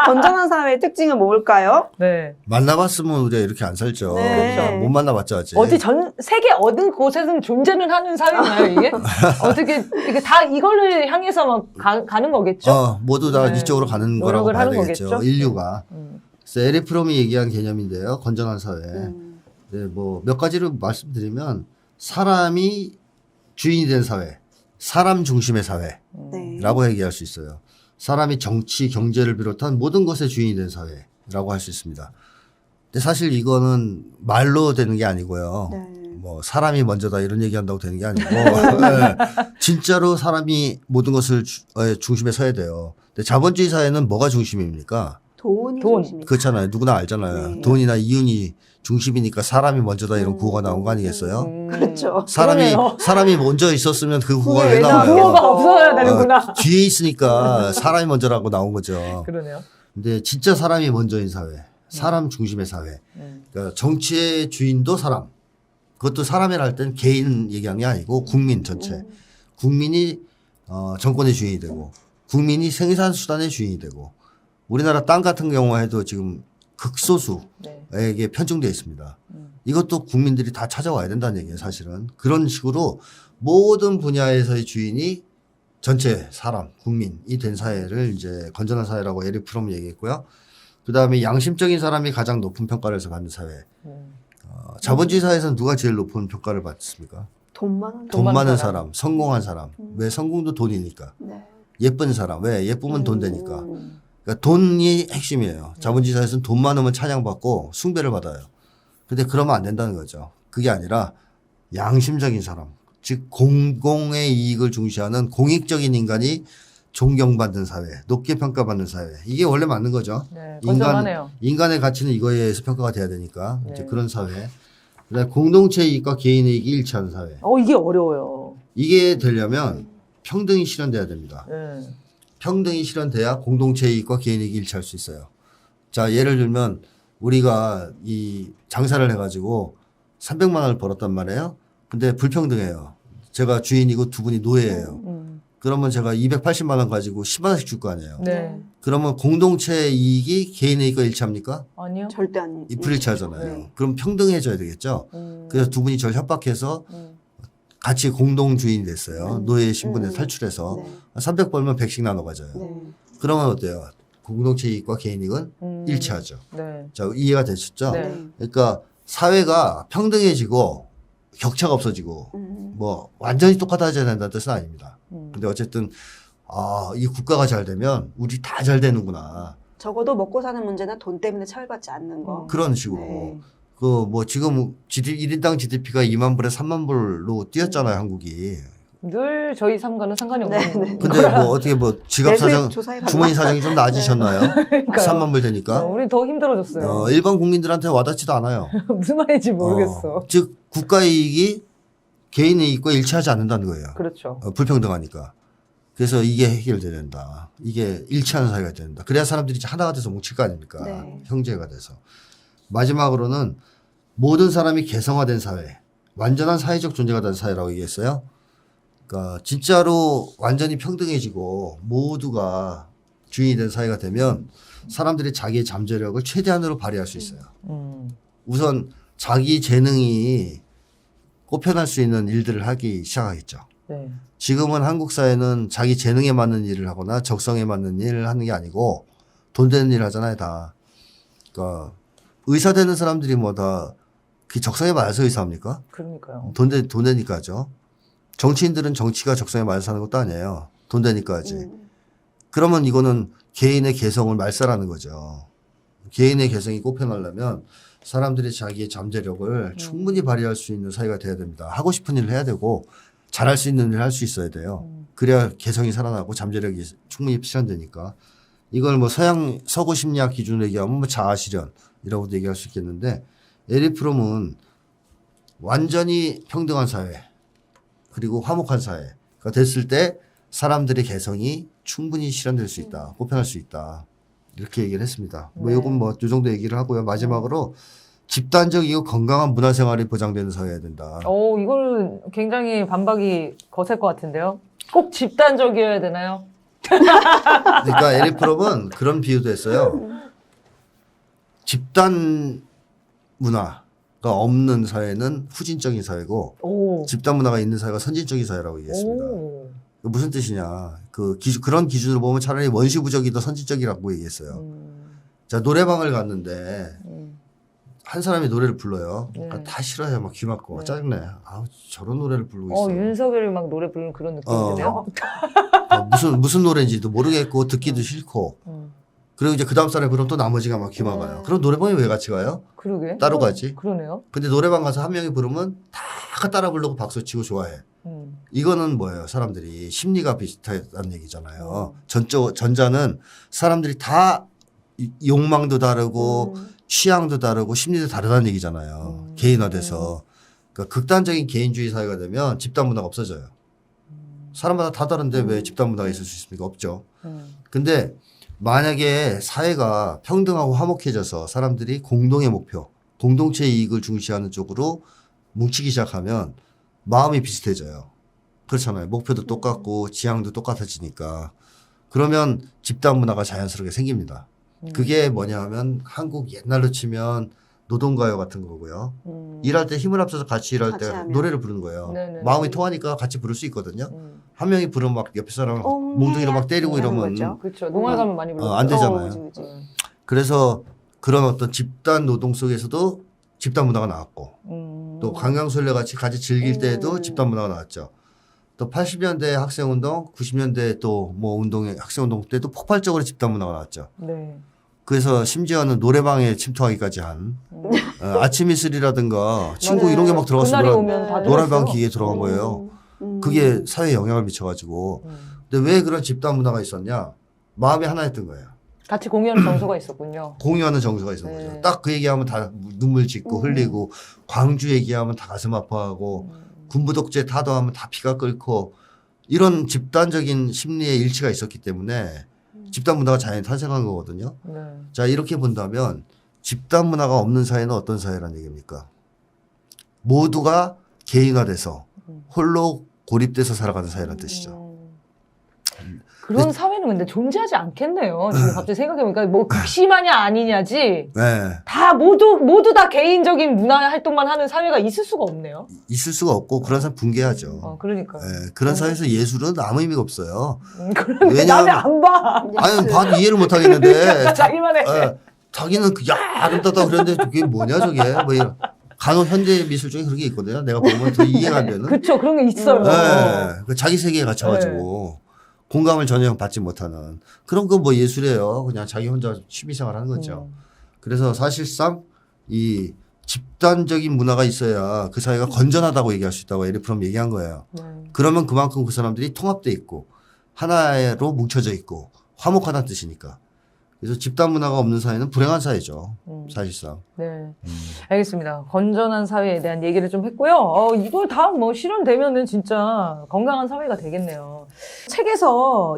건전한 사회의 특징은 뭘까요? 네. 만나봤으면 우리가 이렇게 안 살죠. 네. 그렇죠. 못 만나봤죠 아직. 어디 전 세계 어느 곳에든 존재는 하는 사회인가요 이게? 어떻게 이게 다 이거를 향해서 막 가는 거겠죠? 모두 다 네. 이쪽으로 가는 거라고 노력을 봐야 하는 되겠죠. 거겠죠? 인류가. 그래서 에릭 프롬이 얘기한 개념인데요. 건전한 사회. 네, 뭐 몇 가지를 말씀드리면 사람이 주인이 된 사회, 사람 중심의 사회라고 네. 얘기할 수 있어요. 사람이 정치, 경제를 비롯한 모든 것의 주인이 된 사회라고 할 수 있습니다. 근데 사실 이거는 말로 되는 게 아니고요. 네. 뭐 사람이 먼저다 이런 얘기한다고 되는 게 아니고 네, 진짜로 사람이 모든 것을 중심에 서야 돼요. 근데 자본주의 사회는 뭐가 중심입니까? 돈이 돈. 중심이죠. 그렇잖아요. 누구나 알잖아요. 네. 돈이나 이윤이 중심이니까 사람이 먼저다 이런 구호가 나온 거 아니겠어요? 그렇죠. 사람이 먼저 있었으면 그 구호가 왜 구호가 나와요? 없어야 되는구나. 뒤에 있으니까 사람이 먼저라고 나온 거죠. 그러네요. 근데 진짜 사람이 먼저인 사회, 사람 중심의 사회. 그러니까 정치의 주인도 사람. 그것도 사람이라 할 땐 개인 얘기한 게 아니고 국민 전체. 국민이 정권의 주인이 되고 국민이 생산 수단의 주인이 되고 우리나라 땅 같은 경우에도 지금 극소수에게 편중되어 있습니다. 이것도 국민들이 다 찾아와야 된다는 얘기예요, 사실은. 그런 식으로 모든 분야에서의 주인이 전체 사람, 국민이 된 사회를 이제 건전한 사회라고 에릭 프롬이 얘기했고요. 그 다음에 양심적인 사람이 가장 높은 평가를 받는 사회. 자본주의 사회에서는 누가 제일 높은 평가를 받습니까? 돈 많은 돈 많은 사람, 성공한 사람. 왜 성공도 돈이니까. 네. 예쁜 사람. 왜 예쁘면 돈 되니까. 그러니까 돈이 핵심이에요. 자본주의 사회에서는 돈 많으면 찬양받고 숭배를 받아요. 근데 그러면 안 된다는 거죠. 그게 아니라 양심적인 사람, 즉 공공의 이익을 중시하는 공익적인 인간이 존경받는 사회, 높게 평가받는 사회. 이게 원래 맞는 거죠. 네, 건전하네요. 인간의 가치는 이거에 의해서 평가가 돼야 되니까 네. 이제 그런 사회. 그다음에 공동체 이익과 개인의 이익이 일치하는 사회. 이게 어려워요. 이게 되려면 평등이 실현돼야 됩니다. 네. 평등이 실현돼야 공동체 이익과 개인 이익이 일치할 수 있어요. 자, 예를 들면 우리가 이 장사를 해가지고 300만 원을 벌었단 말이에요. 근데 불평등해요. 제가 주인이고 두 분이 노예예요. 그러면 제가 280만 원 가지고 10만 원씩 줄 거 아니에요. 네. 그러면 공동체 이익이 개인의 이익과 일치합니까? 아니요. 절대 아니에요. 불일치하잖아요. 네. 그럼 평등해져야 되겠죠. 그래서 두 분이 저를 협박해서 같이 공동 주인이 됐어요. 노예 신분에 탈출해서 네. 300 벌면 100씩 나눠 가져요. 네. 그러면 어때요? 공동체 이익과 개인 이익은 일치하죠. 네. 자, 이해가 되셨죠? 네. 그러니까 사회가 평등해지고 격차가 없어지고 뭐 완전히 똑같아져야 된다는 뜻은 아닙니다. 근데 어쨌든 이 국가가 잘 되면 우리 다 잘 되는구나. 적어도 먹고 사는 문제나 돈 때문에 차별받지 않는 거. 그런 식으로. 네. 그 뭐 지금 1인당 GDP가 2만 불에 3만 불로 뛰었잖아요, 한국이. 늘 저희 삶과는 상관이 없는. 네, 네. 근데 뭐 어떻게 뭐 지갑 사정, 내수입 조사해 봤나? 주머니 사정이 좀 나아지셨나요? 3만 불 되니까. 우리 더 힘들어졌어요. 일반 국민들한테 와닿지도 않아요. 무슨 말인지 모르겠어. 즉 국가의 이익이 개인의 이익과 일치하지 않는다는 거예요. 그렇죠. 불평등하니까. 그래서 이게 해결돼야 된다. 이게 일치하는 사회가 돼야 된다. 그래야 사람들이 이제 하나가 돼서 뭉칠 거 아닙니까? 네. 형제가 돼서. 마지막으로는 모든 사람이 개성화된 사회, 완전한 사회적 존재가 된 사회라고 얘기했어요. 그러니까 진짜로 완전히 평등해지고 모두가 주인이 된 사회가 되면 사람들이 자기의 잠재력을 최대한으로 발휘할 수 있어요. 우선 자기 재능이 꼽혀날 수 있는 일들을 하기 시작하겠죠. 네. 지금은 한국 사회는 자기 재능에 맞는 일을 하거나 적성에 맞는 일을 하는 게 아니고 돈 되는 일을 하잖아요, 다. 그러니까 의사 되는 사람들이 뭐 다 그 적성에 맞아서 의사합니까? 그러니까요. 돈 되니까죠. 정치인들은 정치가 적성에 맞아서 하는 것도 아니에요. 돈 되니까 하지. 그러면 이거는 개인의 개성을 말살하는 거죠. 개인의 개성이 꼽혀나려면 사람들이 자기의 잠재력을 충분히 발휘할 수 있는 사회가 돼야 됩니다. 하고 싶은 일을 해야 되고 잘할 수 있는 일을 할 수 있어야 돼요. 그래야 개성이 살아나고 잠재력이 충분히 실현되니까. 이걸 뭐 서구 심리학 기준으로 얘기하면 뭐 자아 실현이라고도 얘기할 수 있겠는데 에릭 프롬은 완전히 평등한 사회 그리고 화목한 사회가 됐을 때 사람들의 개성이 충분히 실현될 수 있다. 꼽혀날 수 있다. 이렇게 얘기를 했습니다. 뭐 네. 요건 뭐 요 정도 얘기를 하고요. 마지막으로 집단적이고 건강한 문화생활이 보장되는 사회여야 된다. 이거는 굉장히 반박이 거셀 것 같은데요. 꼭 집단적이어야 되나요? 그러니까 에릭 프롬은 그런 비유도 했어요. 집단 문화가 없는 사회는 후진적인 사회고 오. 집단 문화가 있는 사회가 선진적인 사회라고 얘기했습니다. 오. 무슨 뜻이냐? 그런 기준으로 보면 차라리 원시부적이 더 선진적이라고 얘기했어요. 자, 노래방을 갔는데 한 사람이 노래를 불러요. 네. 다 싫어요. 막 귀 막고 네. 짜증내. 아우, 저런 노래를 부르고 있어. 윤석열이 막 노래 부르는 그런 느낌이네요. 무슨 노래인지도 모르겠고 듣기도 싫고. 그리고 이제 그 다음 사람이 부르면 또 나머지가 막 귀 막아요. 그럼 노래방에 왜 같이 가요? 그러게. 따로 가지. 그러네요. 근데 노래방 가서 한 명이 부르면 다 따라 부르고 박수 치고 좋아해. 이거는 뭐예요? 사람들이 심리가 비슷하다는 얘기잖아요. 전자는 사람들이 다 욕망도 다르고 취향도 다르고 심리도 다르다는 얘기잖아요. 개인화돼서. 그러니까 극단적인 개인주의 사회가 되면 집단 문화가 없어져요. 사람마다 다 다른데 왜 집단 문화가 있을 수 있습니까? 없죠. 근데 만약에 사회가 평등하고 화목해져서 사람들이 공동의 목표, 공동체 이익을 중시하는 쪽으로 뭉치기 시작하면 마음이 비슷해져요. 그렇잖아요. 목표도 똑같고 지향도 똑같아지니까. 그러면 집단 문화가 자연스럽게 생깁니다. 그게 뭐냐 하면 한국 옛날로 치면 노동가요 같은 거고요. 일할 때 힘을 합쳐서 같이 일할 같이 때 하면. 노래를 부르는 거예요. 네네네. 마음이 통하니까 같이 부를 수 있거든요. 한 명이 부르면 막 옆에 사람 몽둥이로 막 때리고 이러는 이러면 거죠. 그렇죠. 농활 가면 많이 불러. 안 되잖아요. 그치. 그래서 그런 어떤 집단 노동 속에서도 집단 문화가 나왔고 또 관광술래 같이 즐길 때에도 집단 문화가 나왔죠. 또 80년대 학생운동, 90년대 또 뭐 운동회, 학생운동 때도 폭발적으로 집단 문화가 나왔죠. 네. 그래서 심지어는 노래방에 침투하기까지 한 아침 이슬이라든가 친구 맞아요. 이런 게 막 들어가서 그날이 오면 다 노래방 들어있어요. 기계에 들어간 거예요. 그게 사회에 영향을 미쳐가지고. 근데 왜 그런 집단 문화가 있었냐? 마음이 하나였던 거예요. 같이 공유하는 정서가 있었군요. 공유하는 정서가 있었던 네. 거죠. 딱 그 얘기하면 다 눈물 짓고 흘리고 광주 얘기하면 다 가슴 아파하고 군부독재 타도하면 다 피가 끓고 이런 집단적인 심리의 일치가 있었기 때문에 집단 문화가 자연히 탄생한 거거든요. 네. 자, 이렇게 본다면 집단 문화가 없는 사회는 어떤 사회란 얘기입니까? 모두가 개인화돼서 홀로 고립돼서 살아가는 사회란 뜻이죠. 그런 사회는 근데 존재하지 않겠네요. 지금 갑자기 생각해보니까 뭐 극심하냐 아니냐지 네. 다 모두 다 개인적인 문화 활동만 하는 사회가 있을 수가 없네요. 있을 수가 없고 그런 사람 붕괴하죠. 그러니까. 네, 그런 사회에서 예술은 아무 의미가 없어요. 그러니까 남이 안 봐. 아니, 봐도 이해를 못 하겠는데. 자기만 해. 자기는 아름답다 그랬는데 그게 뭐냐 저게. 뭐 이런. 간혹 현대 미술 중에 그런 게 있거든요. 내가 보면 더 이해가 안 되는. 그렇죠. 그런 게 있어요. 네, 그 자기 세계에 갇혀가지고 공감을 전혀 받지 못하는 그런 거 뭐 예술이에요. 그냥 자기 혼자 취미생활 하는 거죠. 그래서 사실상 이 집단적인 문화가 있어야 그 사회가 건전하다고 얘기할 수 있다고 에릭 프롬 얘기한 거예요. 그러면 그만큼 그 사람들이 통합돼 있고 하나로 뭉쳐져 있고 화목하다는 뜻이니까. 그래서 집단 문화가 없는 사회는 불행한 사회죠. 사실상. 네. 알겠습니다. 건전한 사회에 대한 얘기를 좀 했고요. 이걸 다 뭐 실현되면은 진짜 건강한 사회가 되겠네요. 책에서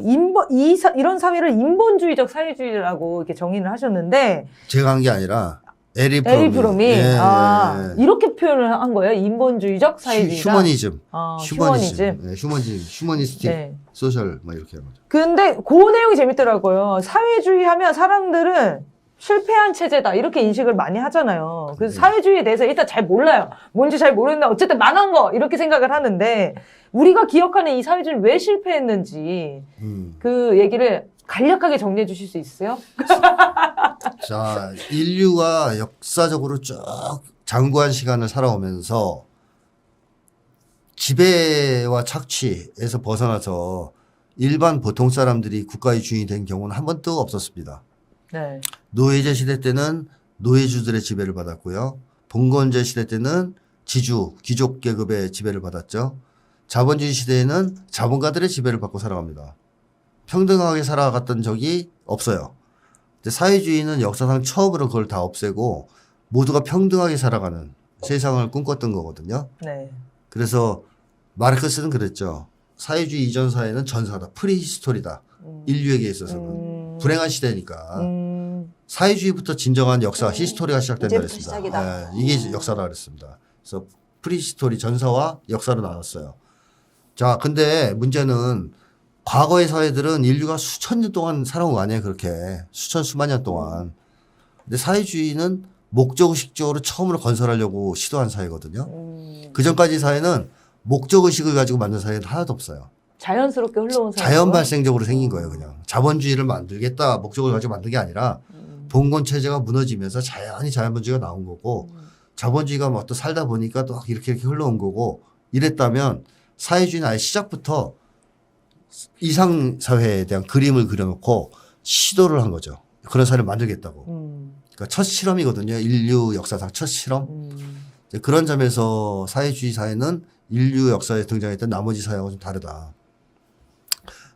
이런 사회를 인본주의적 사회주의라고 이렇게 정의를 하셨는데 제가 한 게 아니라 에릭 프롬이 예. 이렇게 표현을 한 거예요. 인본주의적 사회주의가. 휴머니즘. 휴머니즘. 네, 휴머니스틱. 네. 소셜 뭐 이렇게 하는 거죠. 근데 그 내용이 재밌더라고요. 사회주의 하면 사람들은 실패한 체제다 이렇게 인식을 많이 하잖아요. 그래서 사회주의에 대해서 일단 잘 몰라요. 뭔지 잘 모르는데 어쨌든 망한 거 이렇게 생각을 하는데 우리가 기억하는 이 사회주의는 왜 실패했는지 그 얘기를 간략하게 정리해 주실 수 있어요? 자, 인류가 역사적으로 쭉 장구한 시간을 살아오면서 지배와 착취에서 벗어나서 일반 보통 사람들이 국가의 주인이 된 경우는 한 번도 없었습니다. 네. 노예제 시대 때는 노예주들의 지배를 받았고요. 봉건제 시대 때는 귀족 계급의 지배를 받았죠. 자본주의 시대에는 자본가들의 지배를 받고 살아갑니다. 평등하게 살아갔던 적이 없어요. 근데 사회주의는 역사상 처음으로 그걸 다 없애고 모두가 평등하게 살아가는 세상을 꿈꿨던 거거든요. 네. 그래서 마르크스는 그랬죠. 사회주의 이전 사회는 전사다. 프리히스토리다. 인류에게 있어서는. 불행한 시대니까. 사회주의부터 진정한 역사, 히스토리가 시작된다 이제부터 그랬습니다. 시작이다. 이게 역사라 그랬습니다. 그래서 프리히스토리 전사와 역사로 나눴어요. 자, 근데 문제는 과거의 사회들은 인류가 수천 년 동안 살아온 거 아니에요, 그렇게. 수만 년 동안. 근데 사회주의는 목적의식적으로 처음으로 건설하려고 시도한 사회거든요. 그 전까지 사회는 목적의식을 가지고 만든 사회는 하나도 없어요. 자연스럽게 흘러온 사회. 자연 발생적으로 생긴 거예요, 그냥. 자본주의를 만들겠다, 목적을 가지고 만든 게 아니라 봉건 체제가 무너지면서 자연히 자본주의가 나온 거고 자본주의가 뭐 또 살다 보니까 또 이렇게 흘러온 거고 이랬다면 사회주의는 아예 시작부터 이상 사회에 대한 그림을 그려놓고 시도를 한 거죠. 그런 사회를 만들겠다고. 그러니까 첫 실험이거든요. 인류 역사상 첫 실험. 이제 그런 점에서 사회주의 사회는 인류 역사에 등장했던 나머지 사회하고 좀 다르다.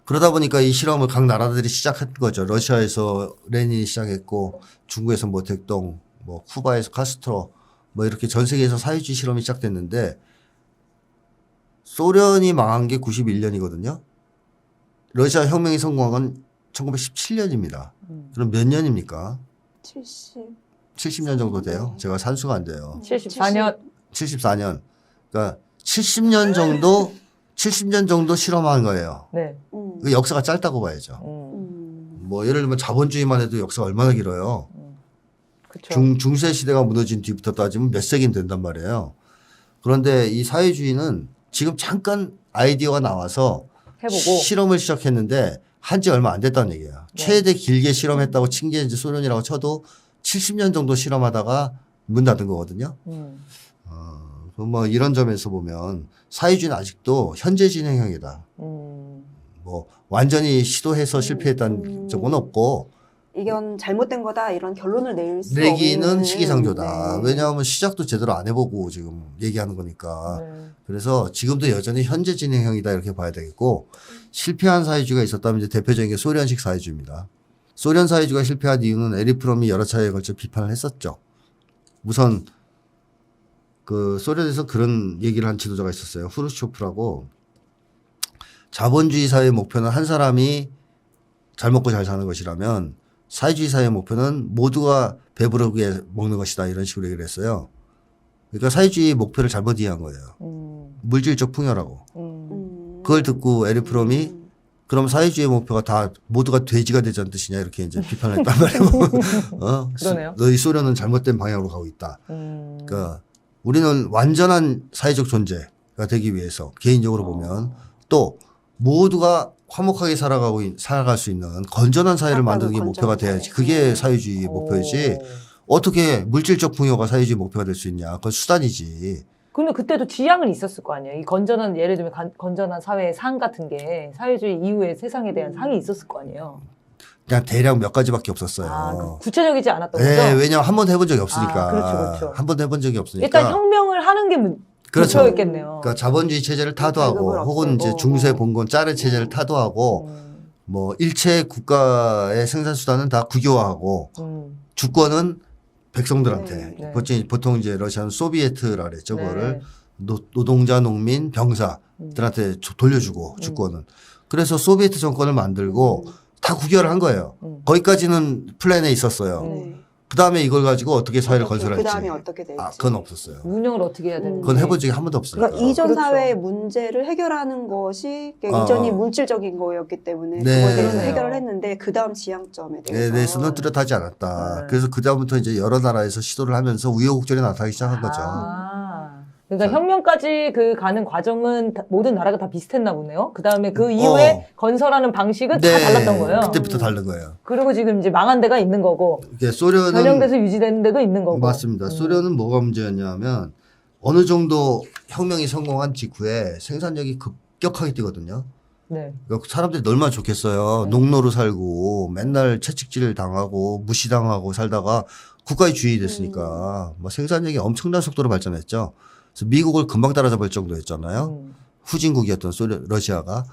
그러다 보니까 이 실험을 각 나라들이 시작한 거죠. 러시아에서 레닌이 시작했고 중국에서 모택동, 뭐 쿠바에서 카스트로 뭐 이렇게 전 세계에서 사회주의 실험이 시작됐는데 소련이 망한 게 91년이거든요. 러시아 혁명이 성공한 건 1917년입니다. 그럼 몇 년입니까? 70년 정도 돼요. 제가 산수가 안 돼요. 74년. 74년. 그러니까 70년 정도 실험한 거예요. 네. 그 역사가 짧다고 봐야죠. 뭐 예를 들면 자본주의만 해도 역사가 얼마나 길어요. 그쵸. 중세 시대가 무너진 뒤부터 따지면 몇 세기는 된단 말이에요. 그런데 이 사회주의는 지금 잠깐 아이디어가 나와서 해보고. 실험을 시작했는데 한지 얼마 안 됐다는 얘기예요. 네. 최대 길게 실험했다고 친 게 이제 소련이라고 쳐도 70년 정도 실험하다가 문 닫은 거거든요. 뭐 이런 점에서 보면 사회주의는 아직도 현재 진행형이다. 뭐 완전히 시도해서 실패했다는 적은 없고 이건 잘못된 거다 이런 결론을 내기는 없는. 시기상조다. 네. 왜냐하면 시작도 제대로 안 해보고 지금 얘기하는 거니까. 네. 그래서 지금도 여전히 현재 진행형이다 이렇게 봐야 되겠고 실패한 사회주의가 있었다면 이제 대표적인 게 소련식 사회주의입니다. 소련 사회주의가 실패한 이유는 에리프롬이 여러 차례에 걸쳐 비판을 했었죠. 우선 그 소련에서 그런 얘기를 한 지도자가 있었어요. 후르쇼프라고. 자본주의 사회의 목표는 한 사람이 잘 먹고 잘 사는 것이라면 사회주의 사회의 목표는 모두가 배부르게 먹는 것이다 이런 식으로 얘기를 했어요. 그러니까 사회주의 목표를 잘못 이해한 거예요. 물질적 풍요라고. 그걸 듣고 에리프롬이 그럼 사회주의 목표가 다 모두가 돼지가 되자는 뜻이냐 이렇게 이제 비판을 했단 말이에요. 그러네요. 너희 소련은 잘못된 방향으로 가고 있다. 그러니까 우리는 완전한 사회적 존재가 되기 위해서 개인적으로 보면 또 모두가 화목하게 살아갈 수 있는 건전한 사회를 만드는 게 목표가 돼야지. 그게 사회주의 목표이지. 어떻게 물질적 풍요가 사회주의 목표가 될 수 있냐. 그건 수단이지. 근데 그때도 지향은 있었을 거 아니에요. 이 건전한, 예를 들면 건전한 사회의 상 같은 게 사회주의 이후의 세상에 대한 상이 있었을 거 아니에요. 그냥 대략 몇 가지밖에 없었어요. 그 구체적이지 않았던 거죠? 네, 왜냐면 한 번도 해본 적이 없으니까. 그렇죠. 한 번도 해본 적이 없으니까. 일단 혁명을 하는 게 그렇죠. 목표였겠네요. 그러니까 자본주의 체제를 타도하고 혹은 이제 중세 봉건 짜르 체제를 타도하고 뭐 일체 국가의 생산 수단은 다 국유화하고 주권은 백성들한테 보통 이제 러시아는 소비에트라 그랬죠. 그거를 노동자, 농민, 병사들한테 돌려주고 주권은. 그래서 소비에트 정권을 만들고 다 국유화를 한 거예요. 거기까지는 플랜에 있었어요. 그 다음에 이걸 가지고 어떻게 사회를 건설할지. 그 다음에 어떻게 될지. 그건 없었어요. 운영을 어떻게 해야 되는지. 그건 해본 적이 한 번도 없으니까. 그러니까 이전 그렇죠. 사회의 문제를 해결하는 것이 이전이 물질적인 거였기 때문에 네. 그거에 대해서 그러네요. 해결을 했는데 그 다음 지향점에 대해서 대해서는 뚜렷하지 않았다. 그래서 그 다음부터 이제 여러 나라에서 시도를 하면서 우여곡절이 나타나기 시작한 거죠. 그러니까 혁명까지 그 가는 과정은 모든 나라가 다 비슷했나 보네요. 그 다음에 그 이후에 건설하는 방식은 다 달랐던 거예요. 그때부터 다른 거예요. 그리고 지금 이제 망한 데가 있는 거고, 소련은 전형돼서 유지되는 데도 있는 거고. 맞습니다. 소련은 뭐가 문제였냐면 어느 정도 혁명이 성공한 직후에 생산력이 급격하게 뛰거든요. 네. 그러니까 사람들이 얼마나 좋겠어요. 농노로 살고 맨날 채찍질 당하고 무시당하고 살다가 국가의 주인이 됐으니까 뭐 생산력이 엄청난 속도로 발전했죠. 그래서 미국을 금방 따라잡을 정도였잖아요. 후진국이었던 러시아가.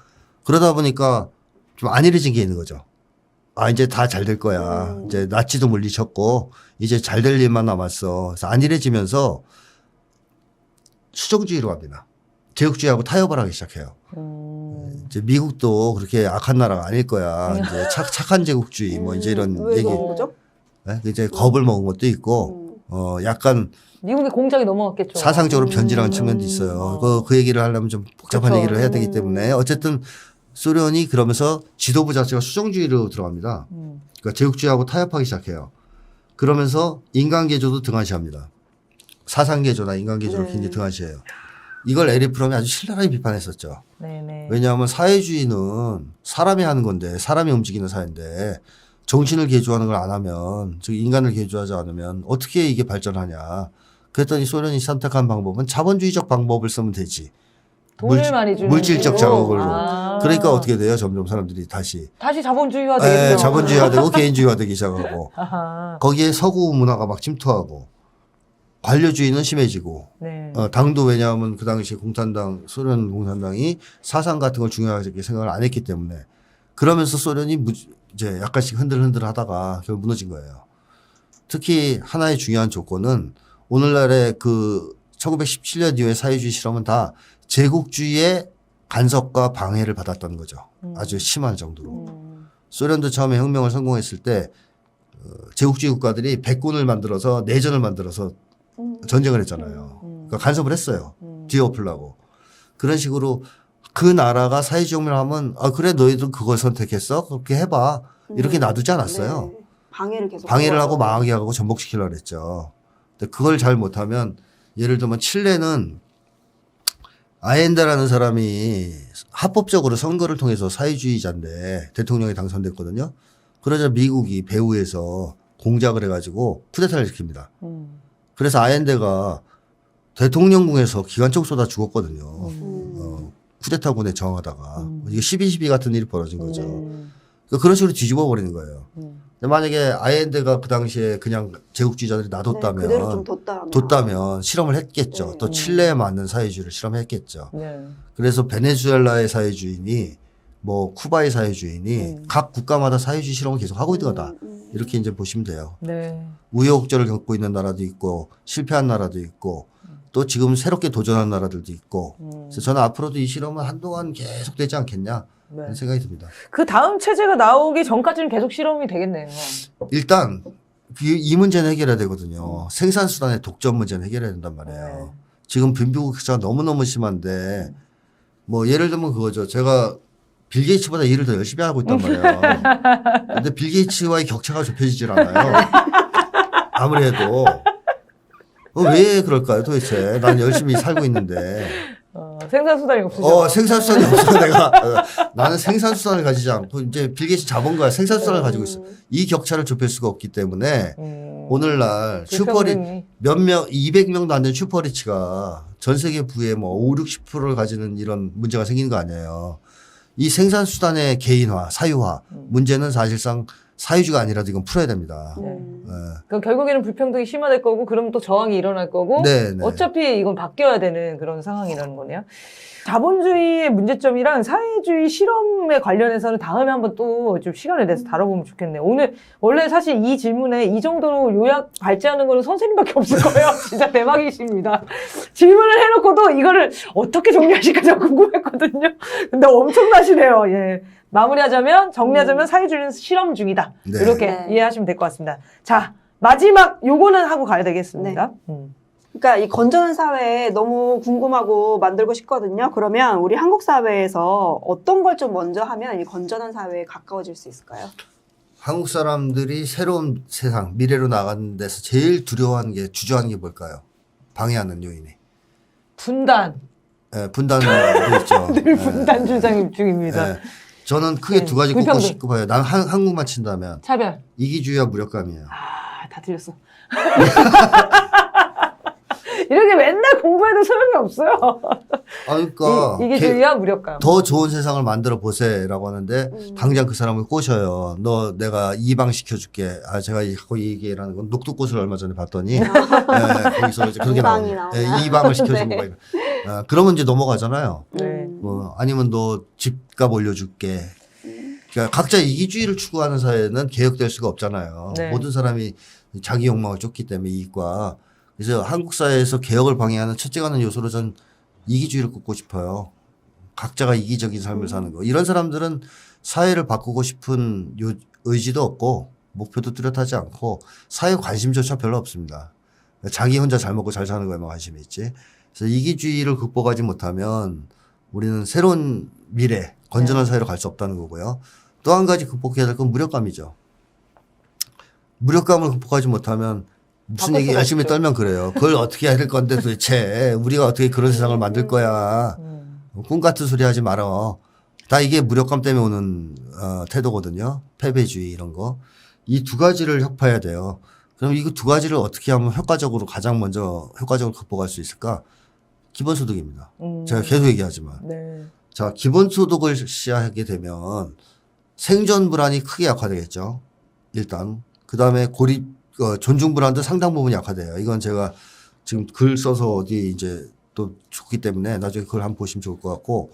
그러다 보니까 좀 안일해진 게 있는 거죠. 이제 다 잘 될 거야. 이제 나치도 물리쳤고 이제 잘 될 일만 남았어. 그래서 안일해지면서 수정주의로 갑니다. 제국주의하고 타협을 하기 시작해요. 이제 미국도 그렇게 악한 나라가 아닐 거야. 이제 착한 제국주의 뭐 이제 이런 왜 얘기. 그런 거죠? 예? 이제 겁을 먹은 것도 있고 약간 미국의 공작이 넘어갔겠죠. 사상적으로 변질한 측면도 있어요. 그 얘기를 하려면 좀 복잡한 그쵸. 얘기를 해야 되기 때문에 어쨌든 소련이 그러면서 지도부 자체가 수정주의로 들어갑니다. 그러니까 제국주의하고 타협하기 시작해요. 그러면서 인간개조도 등한시합니다. 사상개조나 인간개조를 네. 굉장히 등한시해요. 이걸 에리프롬이 아주 신랄하게 비판했었죠. 네네. 왜냐하면 사회주의는 사람이 하는 건데 사람이 움직이는 사회인데 정신을 개조하는 걸 안 하면 즉 인간을 개조하지 않으면 어떻게 이게 발전하냐. 그랬더니 소련이 선택한 방법은 자본주의적 방법을 쓰면 되지. 돈을 많이 주는 물질적 식으로. 자극으로. 아. 그러니까 어떻게 돼요? 점점 사람들이 다시 자본주의화 되겠죠. 자본주의화되고 개인주의화 되기 시작하고 아하. 거기에 서구 문화가 막 침투하고 관료주의는 심해지고 네. 당도 왜냐하면 그 당시 공산당 소련 공산당이 사상 같은 걸 중요하게 생각을 안 했기 때문에 그러면서 소련이 이제 약간씩 흔들흔들하다가 결국 무너진 거예요. 특히 하나의 중요한 조건은 오늘날의 그 1917년 이후의 사회주의 실험은 다 제국주의의 간섭과 방해를 받았다는 거죠. 아주 심한 정도로. 소련도 처음에 혁명을 성공했을 때 제국주의 국가들이 백군을 만들어서 내전을 만들어서 전쟁을 했잖아요. 그러니까 간섭을 했어요. 뒤엎으려고. 그런 식으로 그 나라가 사회주의혁명을 하면 그래 너희들 그걸 선택했어? 그렇게 해봐. 이렇게 놔두지 않았어요. 네. 방해를 계속 방해를 하고 하고 망하게 하고 전복시키려고 했죠. 근데 그걸 잘 못하면 예를 들면 칠레는 아엔데라는 사람이 합법적으로 선거를 통해서 사회주의자인데 대통령에 당선됐거든요. 그러자 미국이 배후에서 공작을 해가지고 쿠데타를 시킵니다. 그래서 아엔데가 대통령궁에서 기관총 쏘다 죽었거든요. 쿠데타군에 저항하다가. 이게 12.12 같은 일이 벌어진 거죠. 그러니까 그런 식으로 뒤집어 버리는 거예요. 근데 만약에 아엔데가 그 당시에 그냥 제국주의자들이 놔뒀다면, 네, 그대로 좀 뒀다면 실험을 했겠죠. 네. 또 칠레에 맞는 사회주의를 실험했겠죠. 네. 그래서 베네수엘라의 사회주의니 뭐 쿠바의 사회주의니 각 국가마다 사회주의 실험을 계속 하고 있는 거다. 이렇게 이제 보시면 돼요. 네. 우여곡절을 겪고 있는 나라도 있고 실패한 나라도 있고 또 지금 새롭게 도전한 나라들도 있고 그래서 저는 앞으로도 이 실험은 한동안 계속 되지 않겠냐 네. 그런 생각이 듭니다. 그 다음 체제가 나오기 전까지는 계속 실험이 되겠네요. 일단 이 문제는 해결해야 되거든요. 생산수단의 독점 문제는 해결해야 된단 말이에요. 네. 지금 빈부격 차가 너무너무 심한데 뭐 예를 들면 그거죠. 제가 빌 게이츠보다 일을 더 열심히 하고 있단 말이에요. 근데 빌 게이츠와의 격차가 좁혀지질 않아요. 아무리 해도. 왜 그럴까요 도대체. 난 열심히 살고 있는데. 생산수단이 없으죠. 생산수단이 없어 내가. 나는 생산수단을 가지지 않고 이제 빌 게이츠 자본가야 생산수단을 가지고 있어. 이 격차를 좁힐 수가 없기 때문에 오늘날 슈퍼리 몇 명, 200명도 안 되는 슈퍼리치가 전 세계 부의 뭐 5, 60%를 가지는 이런 문제가 생기는 거 아니에요. 이 생산수단의 개인화, 사유화 문제는 사실상 사유주가 아니라도 이건 풀어야 됩니다. 네. 네. 그럼 결국에는 불평등이 심화될 거고, 그럼 또 저항이 일어날 거고, 네, 네. 어차피 이건 바뀌어야 되는 그런 상황이라는 거네요. 자본주의의 문제점이랑 사회주의 실험에 관련해서는 다음에 한번 또 좀 시간을 내서 다뤄보면 좋겠네요. 오늘 원래 사실 이 질문에 이 정도로 요약 발제하는 거는 선생님밖에 없을 거예요. 진짜 대박이십니다. 질문을 해놓고도 이거를 어떻게 정리하실까 제가 궁금했거든요. 근데 엄청나시네요. 예. 마무리하자면, 정리하자면 사회주의는 실험 중이다. 네. 이렇게 네. 이해하시면 될 것 같습니다. 자, 마지막 요거는 하고 가야 되겠습니다. 그러니까 이 건전한 사회 너무 궁금하고 만들고 싶거든요. 그러면 우리 한국 사회에서 어떤 걸 좀 먼저 하면 이 건전한 사회에 가까워질 수 있을까요? 한국 사람들이 새로운 세상, 미래로 나가는 데서 제일 두려워하는 게, 주저하는 게 뭘까요? 방해하는 요인이. 분단. 네, 분단도 있죠. 늘 분단 주장 중입니다. 네. 저는 크게 네, 두 가지 불평등. 꼽고 봐요. 난 한국만 친다면 차별. 이기주의와 무력감이에요. 아, 다 틀렸어. 이렇게 맨날 공부해도 소용이 없어요. 그러니까 이기주의와 무력감. 더 좋은 세상을 만들어 보세요라고 하는데 당장 그 사람을 꼬셔요. 너 내가 이방시켜줄게. 제가 하고 이 얘기라는 건 녹두꽃을 얼마 전에 봤더니 거기서 이제 그런 게 이방이 나오네요. 나오나? 이방을 시켜주는 네. 거예요. 그러면 이제 넘어가잖아요. 네. 뭐 아니면 너 집값 올려줄게. 그러니까 각자 이기주의를 추구하는 사회는 개혁될 수가 없잖아요. 네. 모든 사람이 자기 욕망을 쫓기 때문에 이익과. 그래서 한국 사회에서 개혁을 방해하는 첫째 가는 요소로 전 이기주의를 꼽고 싶어요. 각자가 이기적인 삶을 사는 거. 이런 사람들은 사회를 바꾸고 싶은 의지도 없고 목표도 뚜렷하지 않고 사회 관심조차 별로 없습니다. 자기 혼자 잘 먹고 잘 사는 거에만 관심이 있지. 그래서 이기주의를 극복하지 못하면 우리는 새로운 미래, 건전한 사회로 갈 수 없다는 거고요. 또 한 가지 극복해야 될 건 무력감이죠. 무력감을 극복하지 못하면 무슨 얘기 열심히 떨면 그래요. 그걸 어떻게 해야 될 건데 도대체 우리가 어떻게 그런 세상을 만들 거야. 꿈 같은 소리 하지 말어. 다 이게 무력감 때문에 오는 태도거든요. 패배주의 이런 거. 이 두 가지를 혁파해야 돼요. 그럼 이 두 가지를 어떻게 하면 가장 먼저 효과적으로 극복할 수 있을까? 기본소득입니다. 제가 계속 얘기하지만. 네. 자, 기본소득을 시작하게 되면 생존 불안이 크게 약화되겠죠. 일단. 그 다음에 존중 불안도 상당 부분 약화돼요. 이건 제가 지금 글 써서 어디 이제 또 좋기 때문에 나중에 그걸 한번 보시면 좋을 것 같고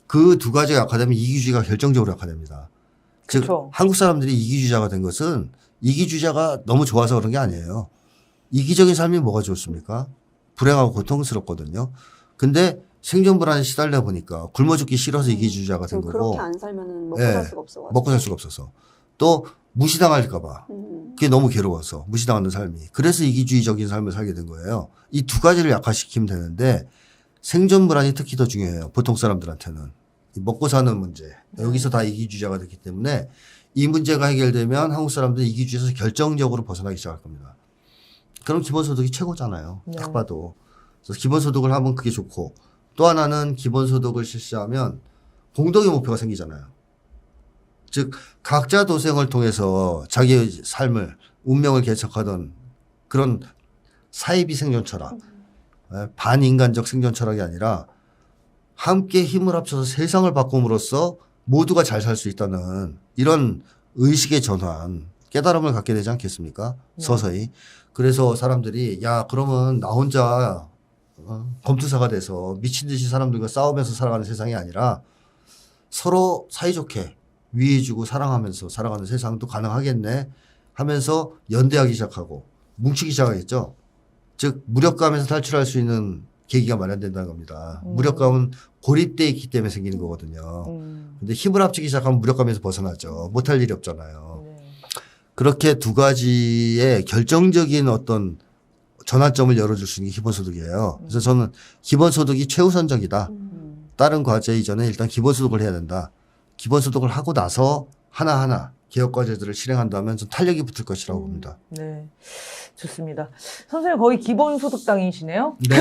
그 두 가지가 약화되면 이기주의가 결정적으로 약화됩니다. 즉, 그쵸. 한국 사람들이 이기주의자가 된 것은 이기주의자가 너무 좋아서 그런 게 아니에요. 이기적인 삶이 뭐가 좋습니까? 불행하고 고통스럽거든요. 근데 생존 불안에 시달려 보니까 굶어 죽기 싫어서 이기주의자가 된 거고. 그렇게 안 살면 먹고 예, 살 수가 없어. 먹고 살 수가 없어서. 또 무시당할까봐. 그게 너무 괴로워서 무시당하는 삶이. 그래서 이기주의적인 삶을 살게 된 거예요. 이 두 가지를 약화시키면 되는데 생존 불안이 특히 더 중요해요. 보통 사람들한테는. 이 먹고 사는 문제. 여기서 다 이기주의자가 됐기 때문에 이 문제가 해결되면 한국 사람들은 이기주의에서 결정적으로 벗어나기 시작할 겁니다. 그럼 기본소득이 최고잖아요. 네. 딱 봐도. 그래서 기본소득을 하면 그게 좋고 또 하나는 기본소득을 실시하면 공동의 목표가 생기잖아요. 즉 각자 도생을 통해서 자기의 삶을 운명을 개척하던 그런 사이비 생존 철학, 반인간적 생존 철학이 아니라 함께 힘을 합쳐서 세상을 바꿈으로써 모두가 잘 살 수 있다는 이런 의식의 전환, 깨달음을 갖게 되지 않겠습니까? 네. 서서히. 그래서 사람들이 야 그러면 나 혼자 검투사가 돼서 미친 듯이 사람들과 싸우면서 살아가는 세상이 아니라 서로 사이좋게 위해주고 사랑하면서 살아가는 세상도 가능하겠네 하면서 연대하기 시작하고 뭉치기 시작하겠죠. 즉 무력감에서 탈출할 수 있는 계기가 마련된다는 겁니다. 무력감은 고립되어 있기 때문에 생기는 거거든요. 근데 힘을 합치기 시작하면 무력감에서 벗어나죠. 못할 일이 없잖아요. 네. 그렇게 두 가지의 결정적인 어떤 전환점을 열어줄 수 있는 게 기본소득이에요. 그래서 저는 기본소득이 최우선적이다. 다른 과제 이전에 일단 기본소득을 해야 된다. 기본소득을 하고 나서 하나하나 개혁과제들을 실행한다면 좀 탄력이 붙을 것이라고 봅니다. 네. 좋습니다. 선생님 거의 기본소득당이시네요? 네.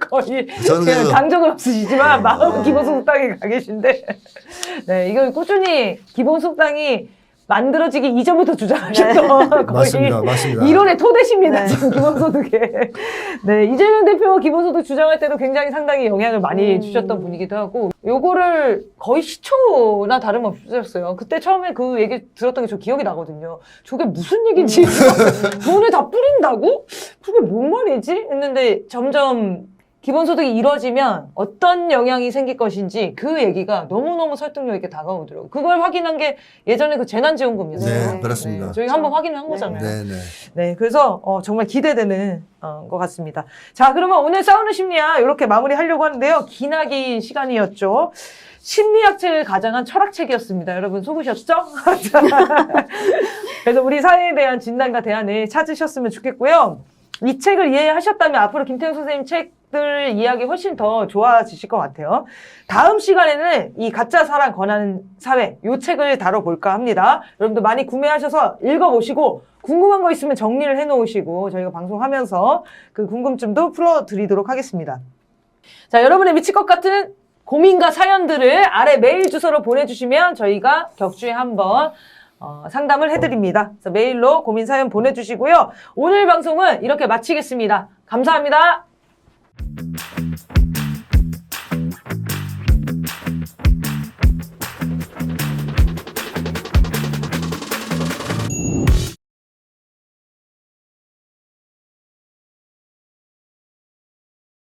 거의 저는 그래서 당적은 없으시지만 네. 마음은 기본소득당에 가 계신데 네, 이거 꾸준히 기본소득당이 만들어지기 이전부터 주장하셨던 거의 맞습니다. 이론의 토대십니다. 네. 지금 기본소득에. 네, 이재명 대표가 기본소득 주장할 때도 굉장히 상당히 영향을 많이 주셨던 분이기도 하고 요거를 거의 시초나 다름없으셨어요. 그때 처음에 그 얘기 들었던 게 저 기억이 나거든요. 저게 무슨 얘기지? 돈을 다 뿌린다고? 그게 뭔 말이지? 했는데 점점 기본소득이 이루어지면 어떤 영향이 생길 것인지 그 얘기가 너무너무 설득력 있게 다가오더라고요. 그걸 확인한 게 예전에 그 재난지원금이었어요. 네, 그렇습니다. 저희가 한번 확인을 한 거잖아요. 네, 네. 네, 그래서 정말 기대되는 것 같습니다. 자, 그러면 오늘 싸우는 심리학 이렇게 마무리하려고 하는데요. 기나긴 시간이었죠. 심리학책을 가장한 철학책이었습니다. 여러분 속으셨죠? 그래서 우리 사회에 대한 진단과 대안을 찾으셨으면 좋겠고요. 이 책을 이해하셨다면 앞으로 김태형 선생님 책들 이야기 훨씬 더 좋아지실 것 같아요. 다음 시간에는 이 가짜 사랑 권하는 사회 이 책을 다뤄볼까 합니다. 여러분들 많이 구매하셔서 읽어보시고 궁금한 거 있으면 정리를 해놓으시고 저희가 방송하면서 그 궁금증도 풀어드리도록 하겠습니다. 자, 여러분의 미칠 것 같은 고민과 사연들을 아래 메일 주소로 보내주시면 저희가 격주에 한번 상담을 해드립니다. 그래서 메일로 고민 사연 보내주시고요. 오늘 방송은 이렇게 마치겠습니다. 감사합니다.